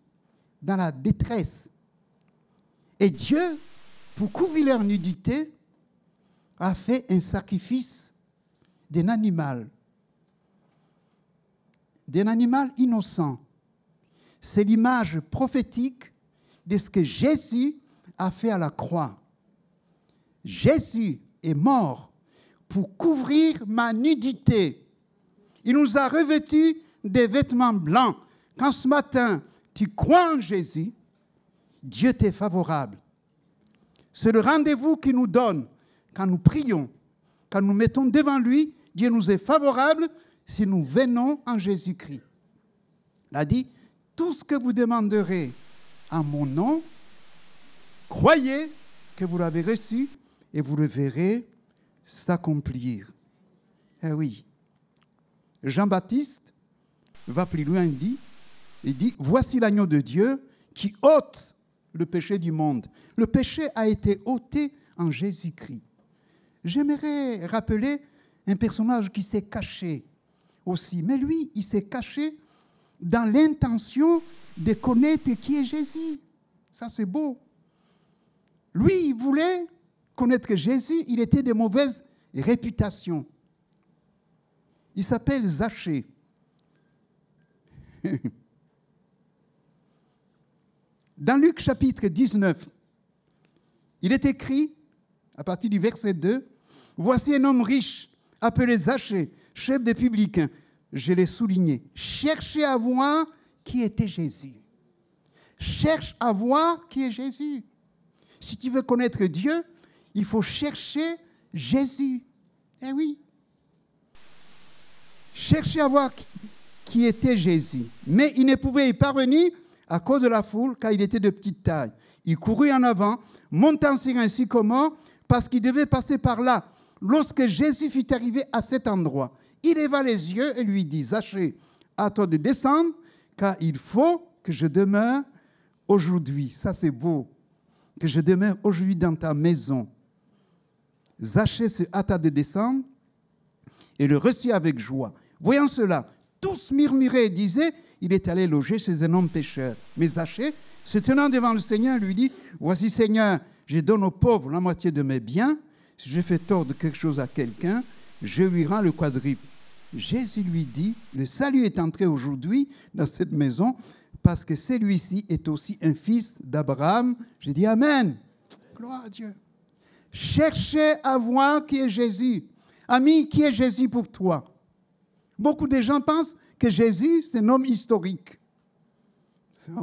dans la détresse. Et Dieu, pour couvrir leur nudité, a fait un sacrifice d'un animal innocent. C'est l'image prophétique de ce que Jésus a fait à la croix. Jésus est mort pour couvrir ma nudité. Il nous a revêtus des vêtements blancs. Quand ce matin, tu crois en Jésus, Dieu t'est favorable. C'est le rendez-vous qu'il nous donne quand nous prions, quand nous mettons devant lui. Dieu nous est favorable si nous venons en Jésus-Christ. Il a dit, tout ce que vous demanderez en mon nom, croyez que vous l'avez reçu et vous le verrez s'accomplir. Eh oui. Jean-Baptiste va plus loin, il dit, voici l'agneau de Dieu qui ôte le péché du monde. Le péché a été ôté en Jésus-Christ. J'aimerais rappeler un personnage qui s'est caché aussi. Mais lui, il s'est caché dans l'intention de connaître qui est Jésus. Ça, c'est beau. Lui, il voulait connaître Jésus. Il était de mauvaise réputation. Il s'appelle Zachée. Dans Luc chapitre 19, il est écrit, à partir du verset 2, « Voici un homme riche, appelé Zachée, chef des publicains. » Je l'ai souligné. Cherchez à voir qui était Jésus. Cherche à voir qui est Jésus. Si tu veux connaître Dieu, il faut chercher Jésus. Eh oui. Cherchez à voir qui était Jésus. Mais il ne pouvait y parvenir à cause de la foule, car il était de petite taille. Il courut en avant, montant sur un sycomore, parce qu'il devait passer par là. Lorsque Jésus fut arrivé à cet endroit, il leva les yeux et lui dit, « Zachée, à toi de descendre, car il faut que je demeure aujourd'hui. » Ça, c'est beau. Que je demeure aujourd'hui dans ta maison. Zachée se hâta de descendre et le reçut avec joie. Voyant cela, tous murmuraient et disaient, il est allé loger chez un homme pécheur. Mais Zachée, se tenant devant le Seigneur, lui dit, « Voici, Seigneur, je donne aux pauvres la moitié de mes biens. Si je fais tort de quelque chose à quelqu'un, je lui rends le quadruple. » Jésus lui dit, « Le salut est entré aujourd'hui dans cette maison, parce que celui-ci est aussi un fils d'Abraham. » J'ai dit Amen. Gloire à Dieu. Cherchez à voir qui est Jésus. Ami, qui est Jésus pour toi? Beaucoup de gens pensent que Jésus, c'est un homme historique.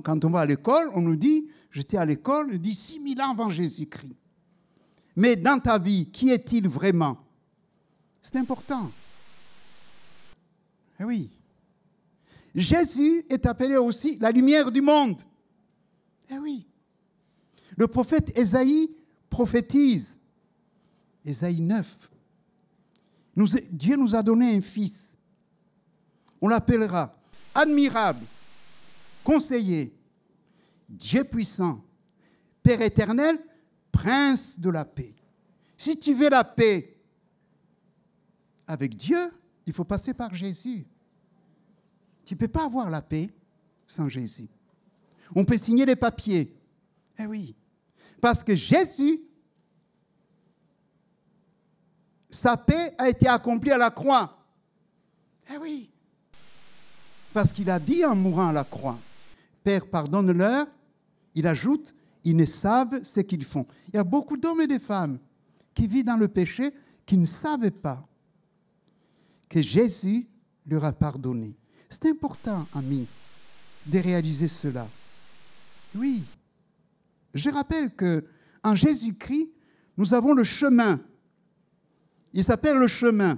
Quand on va à l'école, on nous dit, j'étais à l'école, on dit 6000 ans avant Jésus-Christ. Mais dans ta vie, qui est-il vraiment? C'est important. Eh oui. Jésus est appelé aussi la lumière du monde. Eh oui. Le prophète Ésaïe prophétise. Ésaïe 9. Dieu nous a donné un fils. On l'appellera admirable, conseiller, Dieu puissant, Père éternel, prince de la paix. Si tu veux la paix avec Dieu, il faut passer par Jésus. Tu ne peux pas avoir la paix sans Jésus. On peut signer des papiers. Eh oui. Parce que Jésus, sa paix a été accomplie à la croix. Eh oui. Parce qu'il a dit en mourant à la croix, « Père, pardonne-leur », il ajoute, « Ils ne savent ce qu'ils font ». Il y a beaucoup d'hommes et de femmes qui vivent dans le péché, qui ne savaient pas que Jésus leur a pardonné. C'est important, amis, de réaliser cela. Oui, je rappelle qu'en Jésus-Christ, nous avons le chemin. Il s'appelle le chemin.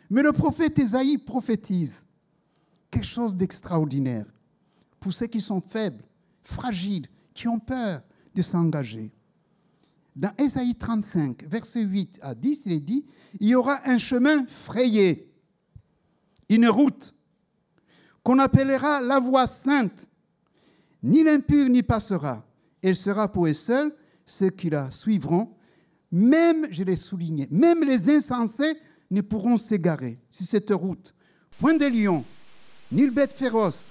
Mais le prophète Ésaïe prophétise quelque chose d'extraordinaire pour ceux qui sont faibles, fragiles, qui ont peur de s'engager. Dans Ésaïe 35, versets 8 à 10, il est dit, « Il y aura un chemin frayé, une route, qu'on appellera la voie sainte. Ni l'impur n'y passera. Elle sera pour eux seuls, ceux qui la suivront. Même, je l'ai souligné, même les insensés ne pourront s'égarer sur cette route. Point de lion, nulle bête féroce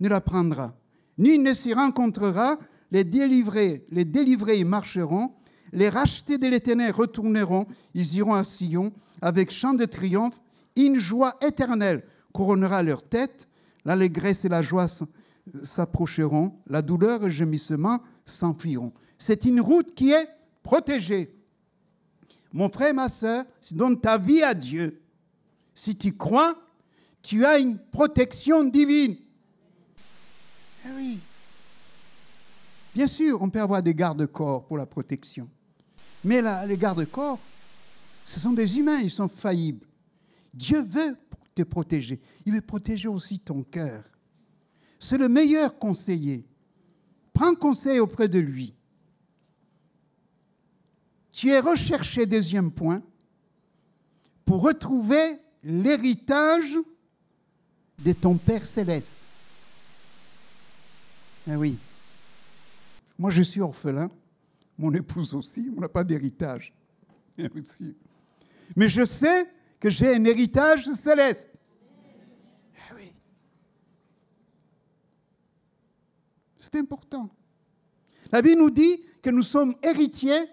ne la prendra. Nul ne s'y rencontrera. Les délivrés y marcheront. Les rachetés de l'Éternel retourneront. Ils iront à Sion avec chant de triomphe. Une joie éternelle couronnera leur tête. L'allégresse et la joie s'approcheront. La douleur et le gémissement s'enfuiront. C'est une route qui est protégée. Mon frère, ma soeur, si tu donnes ta vie à Dieu, si tu crois, tu as une protection divine. Eh oui. Bien sûr, on peut avoir des garde-corps pour la protection. Mais les garde-corps, ce sont des humains, ils sont faillibles. Dieu veut te protéger. Il veut protéger aussi ton cœur. C'est le meilleur conseiller. Prends conseil auprès de lui. Tu es recherché, deuxième point, pour retrouver l'héritage de ton Père céleste. Eh oui. Moi, je suis orphelin. Mon épouse aussi. On n'a pas d'héritage. Mais je sais que j'ai un héritage céleste. Eh oui. C'est important. La Bible nous dit que nous sommes héritiers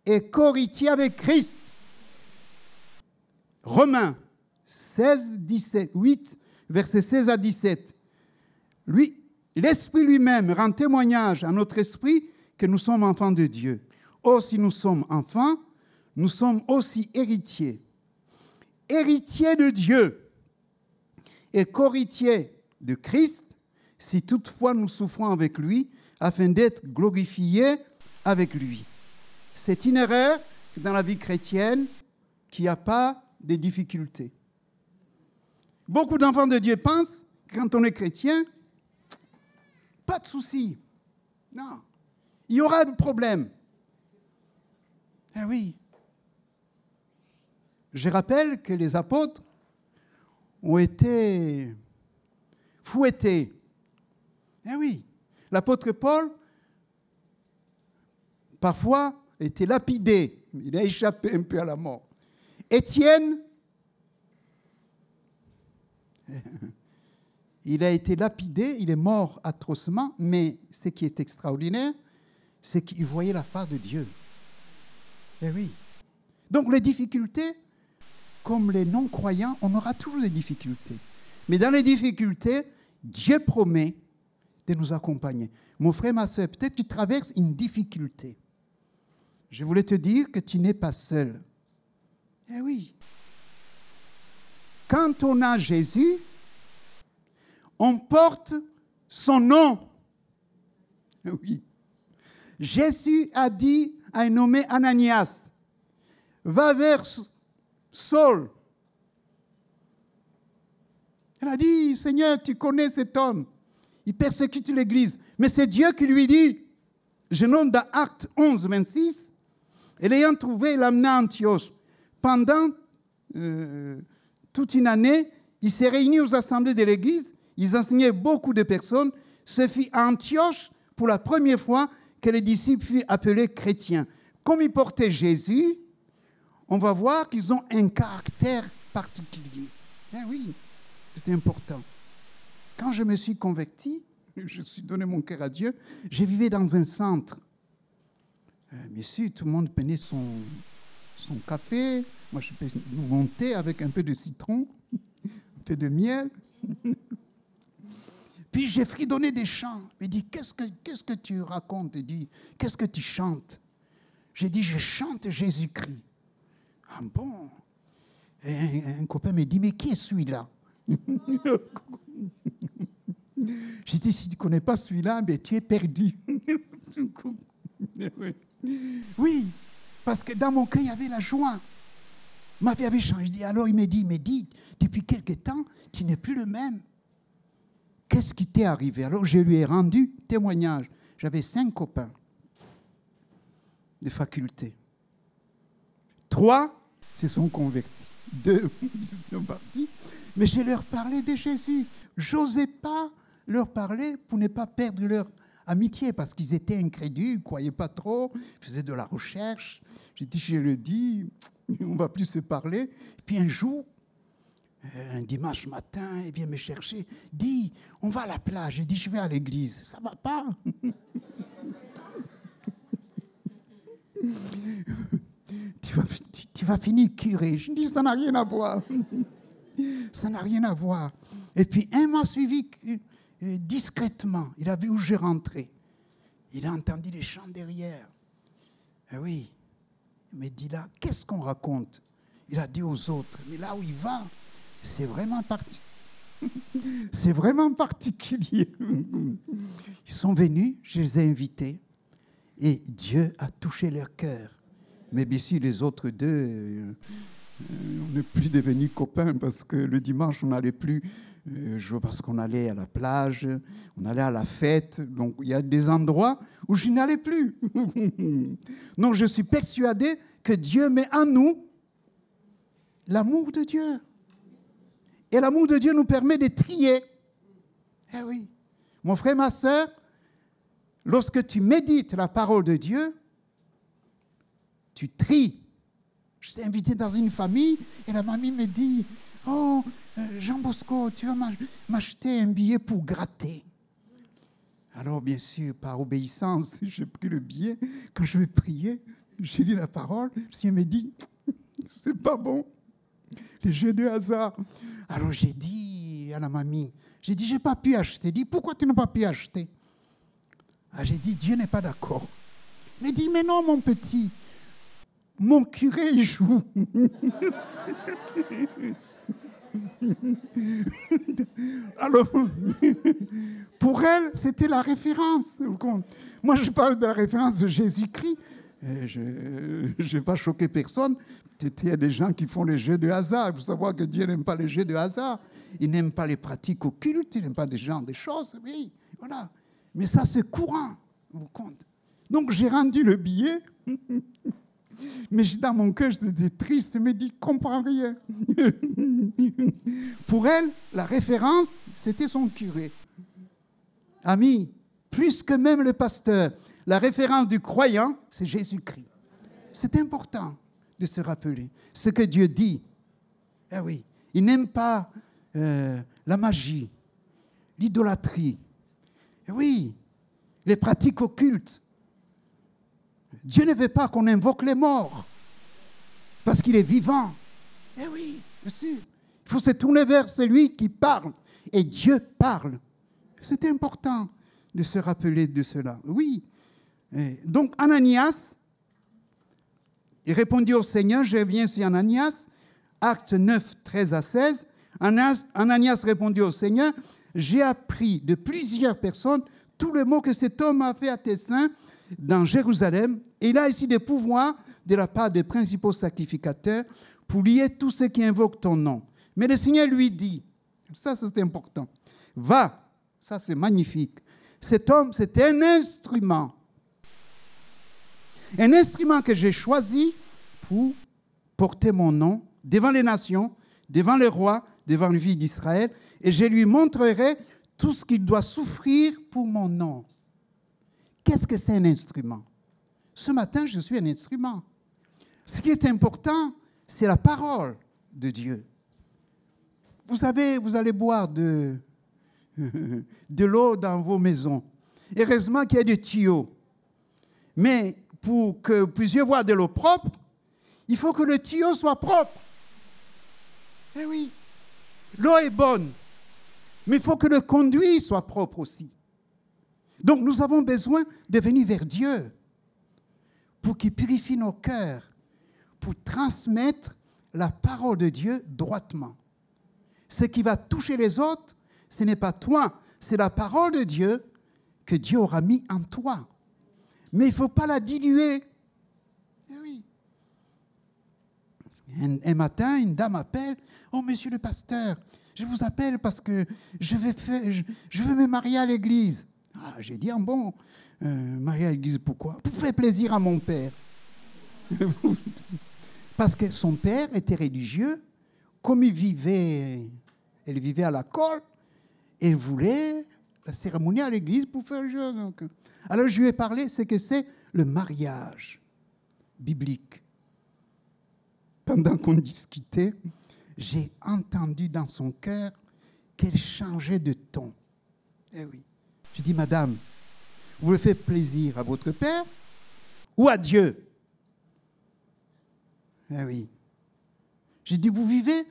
et co-héritiers avec Christ. Romains 16, 17, 8, versets 16 à 17. L'Esprit lui-même rend témoignage à notre esprit que nous sommes enfants de Dieu. Or, si nous sommes enfants, nous sommes aussi héritiers. Héritiers de Dieu et co-héritiers de Christ, si toutefois nous souffrons avec lui, afin d'être glorifiés avec lui. C'est une erreur dans la vie chrétienne qu'il n'y a pas de difficultés. Beaucoup d'enfants de Dieu pensent que quand on est chrétien, pas de souci. Non. Il y aura des problèmes. Eh oui. Je rappelle que les apôtres ont été fouettés. Eh oui. L'apôtre Paul, parfois, était lapidé. Il a échappé un peu à la mort. Étienne, il a été lapidé, il est mort atrocement, mais ce qui est extraordinaire, c'est qu'il voyait la face de Dieu. Eh oui. Donc les difficultés, comme les non-croyants, on aura toujours des difficultés. Mais dans les difficultés, Dieu promet de nous accompagner. Mon frère, ma soeur, peut-être que tu traverses une difficulté. Je voulais te dire que tu n'es pas seul. Eh oui. Quand on a Jésus, on porte son nom. Oui. Jésus a dit à un nommé Ananias, va vers Saul. Il a dit, Seigneur, tu connais cet homme. Il persécute l'Église. Mais c'est Dieu qui lui dit, je nomme dans Actes 11, 26, et l'ayant trouvé, il l'a amené à Antioche. Pendant toute une année, il s'est réuni aux assemblées de l'Église, ils enseignaient beaucoup de personnes. Ce fut à Antioche, pour la première fois, que les disciples furent appelés chrétiens. Comme ils portaient Jésus, on va voir qu'ils ont un caractère particulier. Ben oui, c'était important. Quand je me suis converti, je suis donné mon cœur à Dieu, je vivais dans un centre. Bien sûr, tout le monde prenait son café. Moi, je montais avec un peu de citron, un peu de miel. Puis j'ai fredonné des chants. Il dit, qu'est-ce que tu racontes? Il dit, qu'est-ce que tu chantes? J'ai dit, je chante Jésus-Christ. Ah bon? Et un copain me dit, mais qui est celui-là? J'ai dit, si tu ne connais pas celui-là, ben, tu es perdu. Oui, parce que dans mon cœur, il y avait la joie. Ma vie avait changé. Alors il me dit, depuis quelque temps, tu n'es plus le même. Qu'est-ce qui t'est arrivé? Alors je lui ai rendu témoignage. J'avais 5 copains de faculté. 3 se sont convertis. 2 sont partis. Mais je leur parlais de Jésus. J'osais pas leur parler pour ne pas perdre leur amitié, parce qu'ils étaient incrédules, ils ne croyaient pas trop, ils faisaient de la recherche. J'ai dit, je le dis, on ne va plus se parler. Puis un jour, un dimanche matin, il vient me chercher, dit, on va à la plage. J'ai dit, je vais à l'église. Ça ne va pas. Tu vas finir curé. Je dis, ça n'a rien à voir. Ça n'a rien à voir. Et puis, un m'a suivi discrètement. Il a vu où je rentrais. Il a entendu les chants derrière. Eh oui. Il me dit là, qu'est-ce qu'on raconte? Il a dit aux autres, mais là où il va, c'est vraiment c'est vraiment particulier. Ils sont venus, je les ai invités, et Dieu a touché leur cœur. Mais bien sûr, les autres deux, on n'est plus devenus copains parce que le dimanche, on n'allait plus jouer parce qu'on allait à la plage, on allait à la fête. Donc, il y a des endroits où je n'allais plus. Donc, je suis persuadé que Dieu met en nous l'amour de Dieu. Et l'amour de Dieu nous permet de trier. Eh oui. Mon frère, ma soeur, lorsque tu médites la parole de Dieu, tu tries. Je suis invité dans une famille et la mamie me dit « Oh, Jean Bosco, tu vas m'acheter un billet pour gratter. » Alors, bien sûr, par obéissance, j'ai pris le billet. Quand je vais prier, j'ai lu la parole. Le Seigneur me dit « C'est pas bon, les jeux de hasard. » Alors, j'ai dit à la mamie, j'ai dit « J'ai pas pu acheter. » Elle dit « Pourquoi tu n'as pas pu acheter ?» Ah, j'ai dit « Dieu n'est pas d'accord. » Elle me dit « Mais non, mon petit, mon curé, il joue. » Alors, pour elle, c'était la référence. Moi, je parle de la référence de Jésus-Christ. Je ne vais pas choquer personne. Peut-être il y a des gens qui font les jeux de hasard. Il faut savoir que Dieu n'aime pas les jeux de hasard. Il n'aime pas les pratiques occultes. Il n'aime pas des gens, des choses. Oui, voilà. Mais ça, c'est courant. Vous comptez. Donc, j'ai rendu le billet. Mais dans mon cœur, j'étais triste. Je me dis, je ne comprends rien. Pour elle, la référence, c'était son curé. Ami, plus que même le pasteur, la référence du croyant, c'est Jésus-Christ. C'est important de se rappeler ce que Dieu dit. Eh oui, il n'aime pas la magie, l'idolâtrie. Eh oui, les pratiques occultes. Dieu ne veut pas qu'on invoque les morts parce qu'il est vivant. Eh oui, bien sûr. Il faut se tourner vers celui qui parle. Et Dieu parle. C'est important de se rappeler de cela. Oui. Et donc, Ananias, il répondit au Seigneur, je reviens sur Ananias, acte 9, 13 à 16. Ananias répondit au Seigneur, j'ai appris de plusieurs personnes tous les mots que cet homme a fait à tes saints dans Jérusalem. Et il a ici des pouvoirs de la part des principaux sacrificateurs pour lier tous ceux qui invoquent ton nom. Mais le Seigneur lui dit, ça c'est important, va, ça c'est magnifique. Cet homme, c'était un instrument que j'ai choisi pour porter mon nom devant les nations, devant les rois, devant le fils d'Israël, et je lui montrerai tout ce qu'il doit souffrir pour mon nom. Qu'est-ce que c'est un instrument? Ce matin, je suis un instrument. Ce qui est important, c'est la parole de Dieu. Vous savez, vous allez boire de l'eau dans vos maisons. Heureusement qu'il y a des tuyaux. Mais pour que vous puissiez boire de l'eau propre, il faut que le tuyau soit propre. Eh oui, l'eau est bonne, mais il faut que le conduit soit propre aussi. Donc nous avons besoin de venir vers Dieu pour qu'il purifie nos cœurs, pour transmettre la parole de Dieu droitement. Ce qui va toucher les autres, ce n'est pas toi, c'est la parole de Dieu que Dieu aura mis en toi. Mais il ne faut pas la diluer. Eh oui. Un matin, une dame appelle, « Oh, monsieur le pasteur, je vous appelle parce que je veux me marier à l'église. » Ah, j'ai dit, ah bon, marier à l'église, pourquoi? Pour faire plaisir à mon père. Parce que son père était religieux, comme elle vivait à la colle, et voulait la cérémonie à l'église pour faire le jeu. Donc. Alors je lui ai parlé, c'est que c'est le mariage biblique. Pendant qu'on discutait, j'ai entendu dans son cœur qu'elle changeait de ton. Eh oui. Je dis, madame, vous voulez faire plaisir à votre père ou à Dieu? Eh oui. J'ai dit, vous vivez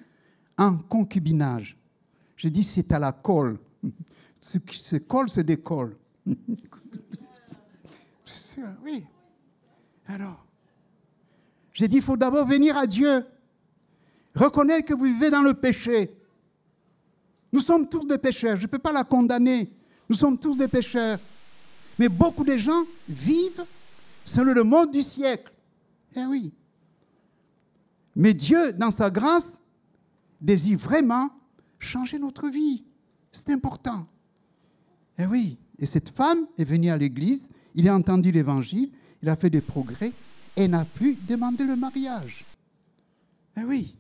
en concubinage. J'ai dit, c'est à la colle. Ce qui se colle, se décolle. Oui. Alors, j'ai dit, il faut d'abord venir à Dieu. Reconnaître que vous vivez dans le péché. Nous sommes tous des pécheurs. Je ne peux pas la condamner. Nous sommes tous des pécheurs. Mais beaucoup de gens vivent selon le mode du siècle. Eh oui. Mais Dieu, dans sa grâce, désire vraiment changer notre vie. C'est important. Eh oui. Et cette femme est venue à l'église, il a entendu l'évangile, il a fait des progrès et n'a plus demandé le mariage. Eh oui.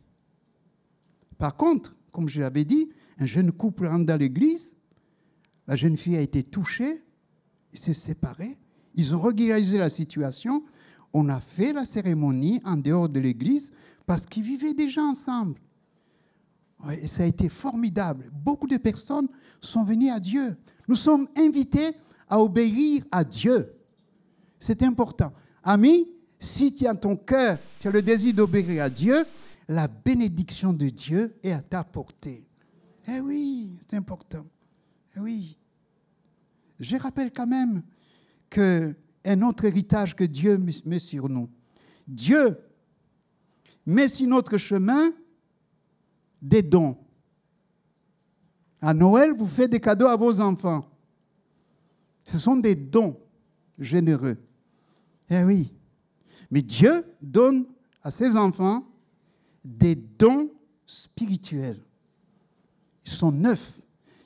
Par contre, comme je l'avais dit, un jeune couple rentre dans l'église, la jeune fille a été touchée, ils se sont séparés, ils ont régularisé la situation, on a fait la cérémonie en dehors de l'église parce qu'ils vivaient déjà ensemble. Ouais, et ça a été formidable. Beaucoup de personnes sont venues à Dieu. Nous sommes invités à obéir à Dieu. C'est important. Ami, si tu as ton cœur, tu as le désir d'obéir à Dieu, la bénédiction de Dieu est à ta portée. Eh oui, c'est important. Eh oui. Je rappelle quand même qu'un autre héritage que Dieu met sur nous. Dieu met sur notre chemin des dons. À Noël, vous faites des cadeaux à vos enfants. Ce sont des dons généreux. Eh oui. Mais Dieu donne à ses enfants des dons spirituels. Ils sont neufs,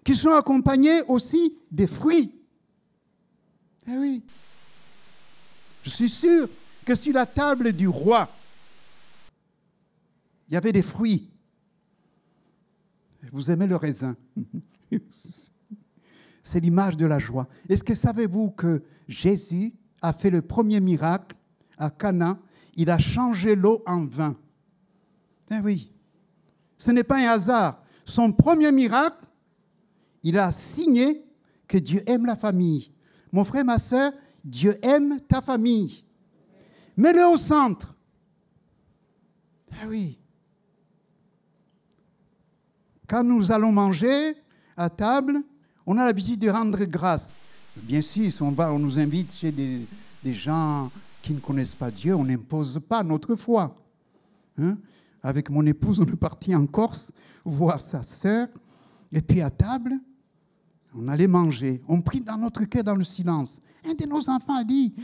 qui sont accompagnés aussi des fruits. Eh oui. Je suis sûr que sur la table du roi, il y avait des fruits. Vous aimez le raisin. C'est l'image de la joie. Est-ce que savez-vous que Jésus a fait le premier miracle à Cana? Il a changé l'eau en vin. Eh oui. Ce n'est pas un hasard. Son premier miracle, il a signé que Dieu aime la famille. Mon frère, ma soeur, Dieu aime ta famille. Mets-le au centre. Ah oui. Quand nous allons manger à table, on a l'habitude de rendre grâce. Bien sûr, si on nous invite chez des gens qui ne connaissent pas Dieu, on n'impose pas notre foi. Hein? Avec mon épouse, on est parti en Corse voir sa sœur. Et puis à table, on allait manger. On prie dans notre cœur dans le silence. Un de nos enfants a dit,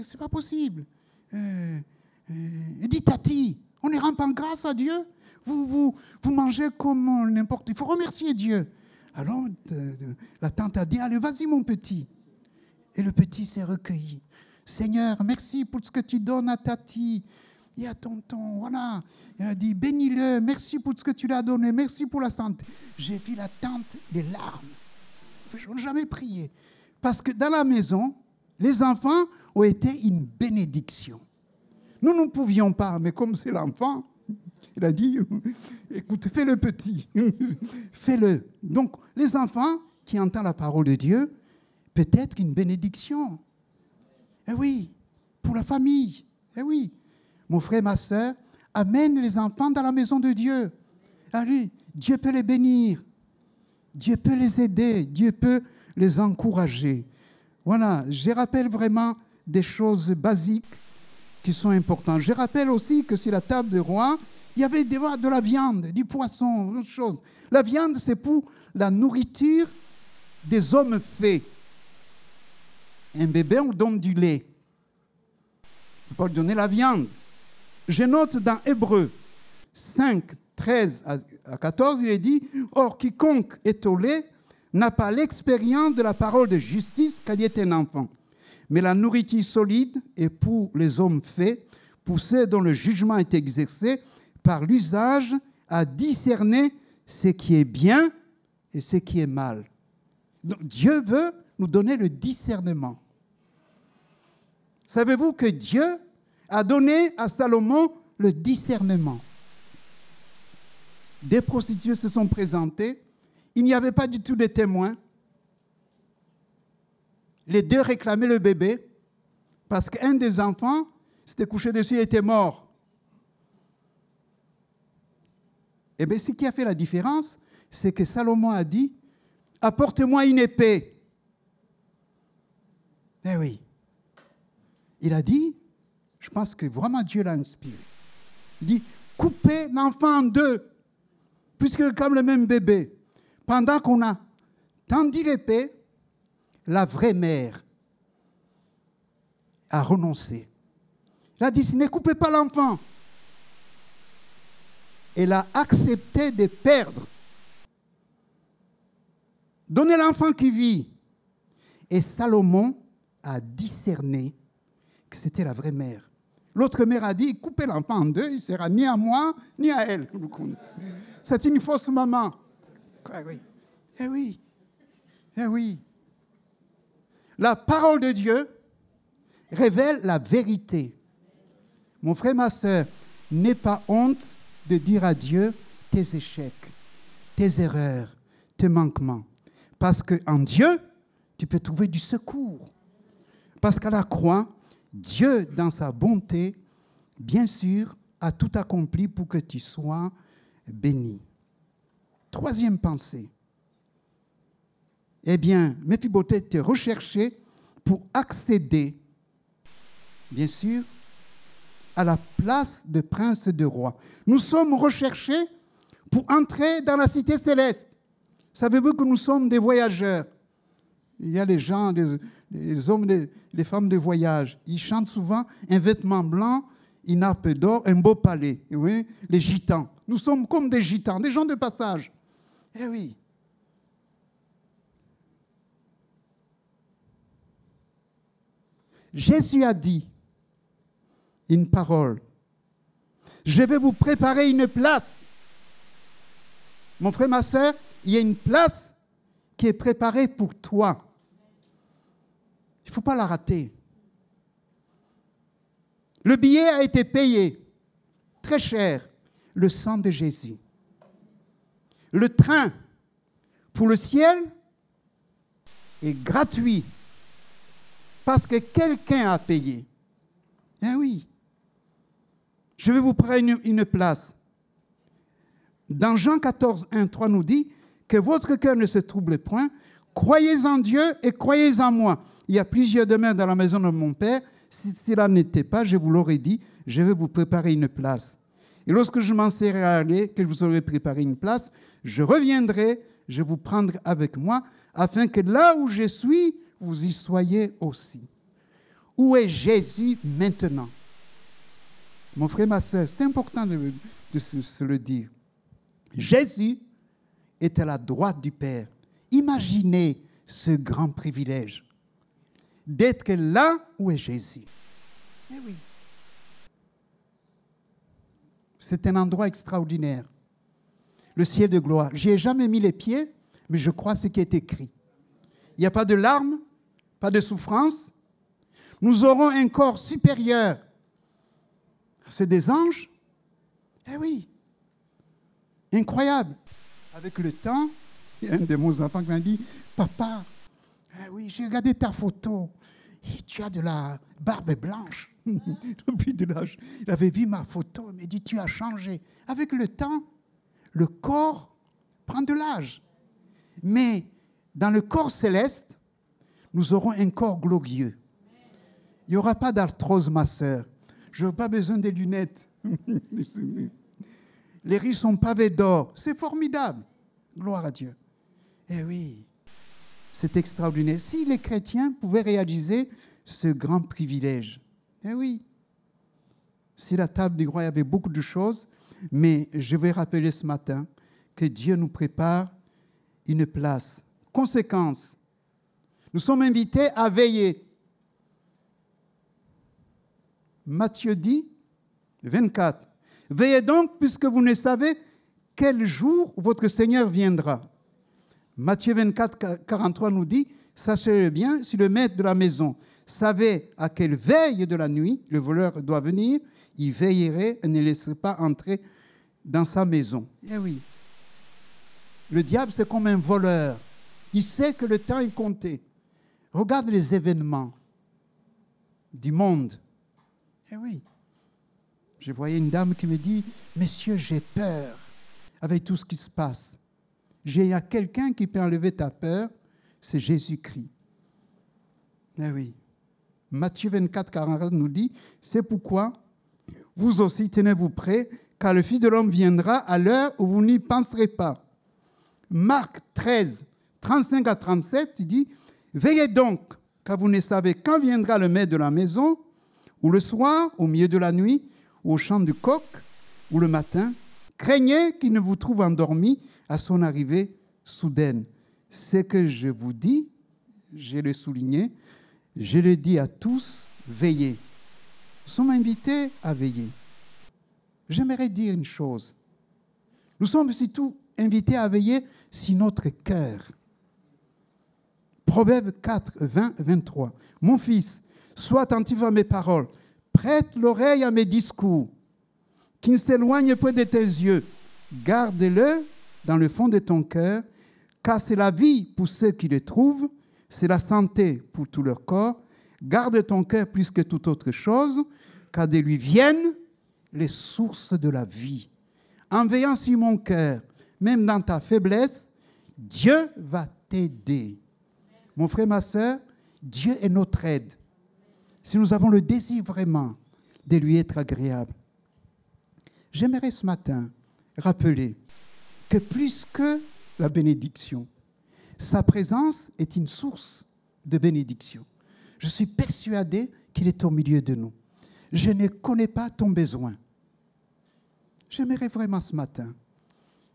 c'est pas possible. Il dit, Tati, on ne rend pas grâce à Dieu. Vous mangez comme n'importe. Il faut remercier Dieu. Alors la tante a dit, allez, vas-y mon petit. Et le petit s'est recueilli. Seigneur, merci pour ce que tu donnes à Tati et à tonton. Voilà. Elle a dit, bénis-le, merci pour ce que tu lui as donné, merci pour la santé. J'ai vu la tante, les larmes. Je n'ai jamais prié. Parce que dans la maison, les enfants ont été une bénédiction. Nous ne pouvions pas, mais comme c'est l'enfant, il a dit, écoute, fais le petit, fais-le. Donc, les enfants qui entendent la parole de Dieu, peut-être une bénédiction. Eh oui, pour la famille. Eh oui, mon frère, ma soeur, amène les enfants dans la maison de Dieu. Allez, Dieu peut les bénir. Dieu peut les aider. Dieu peut les encourager. Voilà, je rappelle vraiment des choses basiques qui sont importantes. Je rappelle aussi que sur la table de roi, il y avait de la viande, du poisson, d'autres choses. La viande, c'est pour la nourriture des hommes faits. Un bébé, on donne du lait. On peut pas lui donner la viande. Je note dans Hébreux 5, 13 à 14, il est dit « Or, quiconque est au lait n'a pas l'expérience de la parole de justice car il est un enfant. Mais la nourriture solide est pour les hommes faits, pour ceux dont le jugement est exercé par l'usage à discerner ce qui est bien et ce qui est mal. » Donc, Dieu veut nous donner le discernement. Savez-vous que Dieu a donné à Salomon le discernement? Des prostituées se sont présentées. Il n'y avait pas du tout de témoins. Les deux réclamaient le bébé parce qu'un des enfants s'était couché dessus et était mort. Eh bien, ce qui a fait la différence, c'est que Salomon a dit « Apporte-moi une épée. » Eh oui. Il a dit, je pense que vraiment Dieu l'a inspiré. Il dit, coupez l'enfant en deux, puisque comme le même bébé. Pendant qu'on a tendu l'épée, la vraie mère a renoncé. Elle a dit, ne coupez pas l'enfant. Elle a accepté de perdre. Donnez l'enfant qui vit. Et Salomon a discerné que c'était la vraie mère. L'autre mère a dit, coupez l'enfant en deux, il ne sera ni à moi, ni à elle. C'est une fausse maman. Eh oui, eh oui, eh oui. La parole de Dieu révèle la vérité. Mon frère, ma soeur, n'aie pas honte de dire à Dieu tes échecs, tes erreurs, tes manquements. Parce qu'en Dieu, tu peux trouver du secours. Parce qu'à la croix, Dieu, dans sa bonté, bien sûr, a tout accompli pour que tu sois béni. Troisième pensée. Eh bien, Méphibosheth était recherché pour accéder, bien sûr, à la place de prince de roi. Nous sommes recherchés pour entrer dans la cité céleste. Savez-vous que nous sommes des voyageurs? Il y a les gens, les hommes, les femmes de voyage. Ils chantent souvent un vêtement blanc, une nappe d'or, un beau palais. Oui, les gitans. Nous sommes comme des gitans, des gens de passage. Eh oui. Jésus a dit une parole. Je vais vous préparer une place. Mon frère, ma soeur, il y a une place qui est préparée pour toi. Il ne faut pas la rater. Le billet a été payé, très cher, le sang de Jésus. Le train pour le ciel est gratuit parce que quelqu'un a payé. Eh oui. Je vais vous prendre une place. Dans Jean 14, 1, 3 nous dit que votre cœur ne se trouble point, croyez en Dieu et croyez en moi. Il y a plusieurs demeures dans la maison de mon Père. Si cela n'était pas, je vous l'aurais dit, je vais vous préparer une place. Et lorsque je m'en serai allé, que je vous aurai préparé une place, je reviendrai, je vous prendrai avec moi, afin que là où je suis, vous y soyez aussi. Où est Jésus maintenant? Mon frère, ma soeur, c'est important de se le dire. Jésus est à la droite du Père. Imaginez ce grand privilège d'être là où est Jésus. Eh oui. C'est un endroit extraordinaire. Le ciel de gloire. Je n'y ai jamais mis les pieds, mais je crois ce qui est écrit. Il n'y a pas de larmes, pas de souffrance. Nous aurons un corps supérieur. C'est des anges. Eh oui. Incroyable. Avec le temps, il y a un de mes enfants qui m'a dit, papa, ah oui, j'ai regardé ta photo et tu as de la barbe blanche. Depuis de l'âge, il avait vu ma photo, il m'a dit, tu as changé. Avec le temps, le corps prend de l'âge. Mais dans le corps céleste, nous aurons un corps glorieux. Il n'y aura pas d'arthrose, ma sœur. Je n'ai pas besoin des lunettes. Les riches sont pavés d'or. C'est formidable. Gloire à Dieu. Eh oui, c'est extraordinaire. Si les chrétiens pouvaient réaliser ce grand privilège, eh oui. Si la table du roi avait beaucoup de choses, mais je vais rappeler ce matin que Dieu nous prépare une place. Conséquence, nous sommes invités à veiller. Matthieu dit, 24. Veillez donc, puisque vous ne savez quel jour votre Seigneur viendra. Matthieu 24, 43 nous dit, sachez-le bien, si le maître de la maison savait à quelle veille de la nuit le voleur doit venir, il veillerait et ne laisserait pas entrer dans sa maison. Eh oui. Le diable, c'est comme un voleur. Il sait que le temps est compté. Regarde les événements du monde. Eh oui. Je voyais une dame qui me dit, « Monsieur, j'ai peur avec tout ce qui se passe. » Il y a quelqu'un qui peut enlever ta peur, c'est Jésus-Christ. Eh oui. Matthieu 24, 44 nous dit, « C'est pourquoi vous aussi tenez-vous prêts, car le Fils de l'homme viendra à l'heure où vous n'y penserez pas. » Marc 13, 35 à 37, il dit, « Veillez donc, car vous ne savez quand viendra le maître de la maison, ou le soir, au milieu de la nuit, ou au chant du coq, ou le matin. Craignez qu'il ne vous trouve endormi à son arrivée soudaine. » Ce que je vous dis, je le soulignais, je le dis à tous, veillez. Nous sommes invités à veiller. J'aimerais dire une chose. Nous sommes surtout invités à veiller sur notre cœur. Proverbe 4, 20, 23. Mon fils, sois attentif à mes paroles. Prête l'oreille à mes discours. Qui ne s'éloigne point de tes yeux. Garde-le dans le fond de ton cœur, car c'est la vie pour ceux qui le trouvent, c'est la santé pour tout leur corps. Garde ton cœur plus que toute autre chose, car de lui viennent les sources de la vie. En veillant sur mon cœur, même dans ta faiblesse, Dieu va t'aider. Mon frère, ma soeur, Dieu est notre aide. Si nous avons le désir vraiment de lui être agréable. J'aimerais ce matin rappeler que plus que la bénédiction, sa présence est une source de bénédiction. Je suis persuadé qu'il est au milieu de nous. Je ne connais pas ton besoin. J'aimerais vraiment ce matin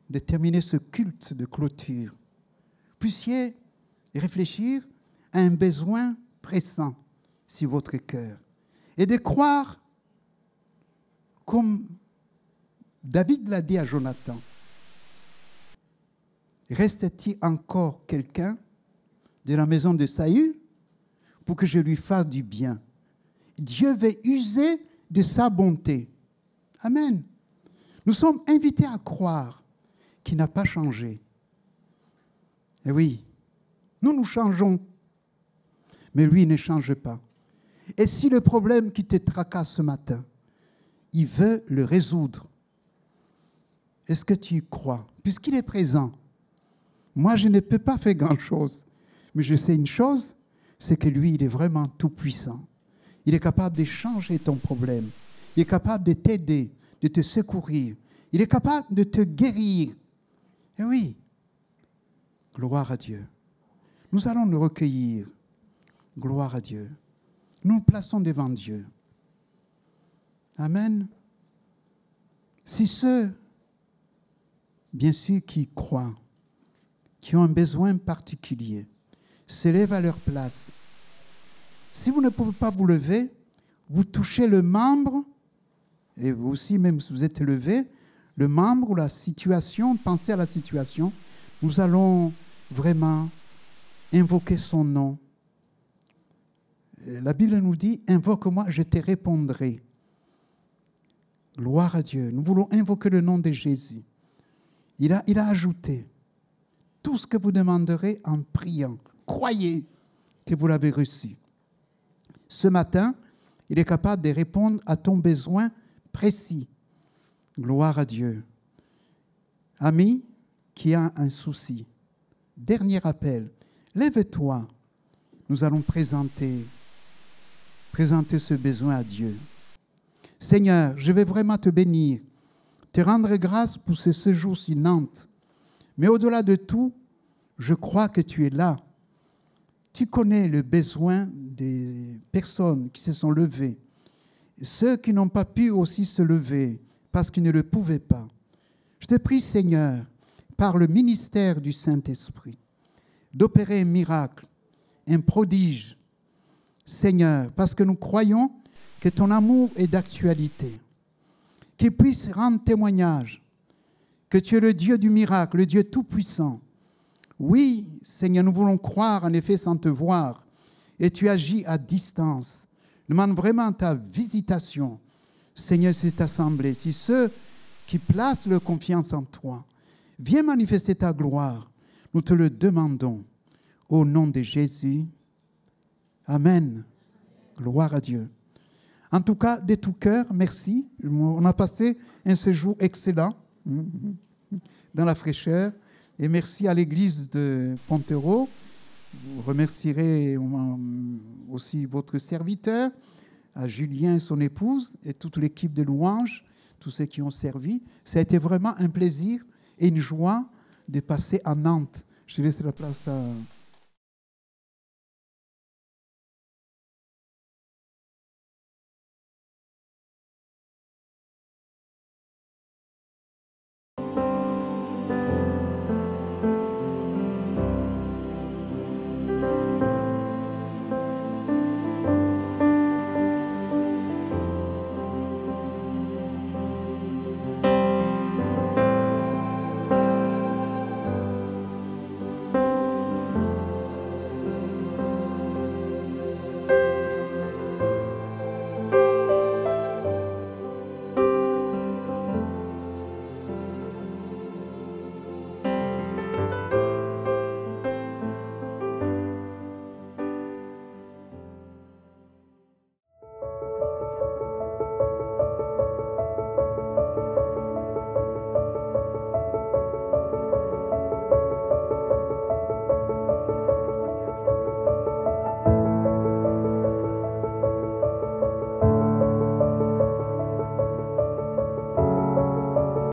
de terminer ce culte de clôture. Puissiez réfléchir à un besoin pressant sur votre cœur et de croire, comme David l'a dit à Jonathan, reste-t-il encore quelqu'un de la maison de Saül pour que je lui fasse du bien? Dieu veut user de sa bonté. Amen. Nous sommes invités à croire qu'il n'a pas changé. Et oui, nous changeons, mais lui ne change pas. Et si le problème qui te tracasse ce matin, il veut le résoudre, est-ce que tu y crois? Puisqu'il est présent. Moi, je ne peux pas faire grand-chose. Mais je sais une chose, c'est que lui, il est vraiment tout-puissant. Il est capable de changer ton problème. Il est capable de t'aider, de te secourir. Il est capable de te guérir. Et oui, gloire à Dieu. Nous allons nous recueillir. Gloire à Dieu. Nous nous plaçons devant Dieu. Amen. Si ceux, bien sûr, qui croient, qui ont un besoin particulier, se lèvent à leur place. Si vous ne pouvez pas vous lever, vous touchez le membre, et vous aussi, même si vous êtes levé, le membre ou la situation, pensez à la situation, nous allons vraiment invoquer son nom. La Bible nous dit, invoque-moi, je te répondrai. Gloire à Dieu. Nous voulons invoquer le nom de Jésus. Il a ajouté, tout ce que vous demanderez en priant, croyez que vous l'avez reçu. Ce matin, il est capable de répondre à ton besoin précis. Gloire à Dieu. Ami qui a un souci, dernier appel, lève-toi. Nous allons présenter ce besoin à Dieu. Seigneur, je vais vraiment te bénir, te rendre grâce pour ce séjour sur Nantes. Mais au-delà de tout, je crois que tu es là. Tu connais le besoin des personnes qui se sont levées. Ceux qui n'ont pas pu aussi se lever parce qu'ils ne le pouvaient pas. Je te prie, Seigneur, par le ministère du Saint-Esprit, d'opérer un miracle, un prodige. Seigneur, parce que nous croyons que ton amour est d'actualité. Qu'il puisse rendre témoignage que tu es le Dieu du miracle, le Dieu tout-puissant. Oui, Seigneur, nous voulons croire en effet sans te voir. Et tu agis à distance. Demande vraiment ta visitation, Seigneur, cette assemblée. Si ceux qui placent leur confiance en toi, viens manifester ta gloire. Nous te le demandons. Au nom de Jésus. Amen. Gloire à Dieu. En tout cas, de tout cœur, merci. On a passé un séjour excellent dans la fraîcheur. Et merci à l'église de Pontereau. Vous remercierez aussi votre serviteur, à Julien et son épouse, et toute l'équipe de louanges, tous ceux qui ont servi. Ça a été vraiment un plaisir et une joie de passer à Nantes. Je laisse la place à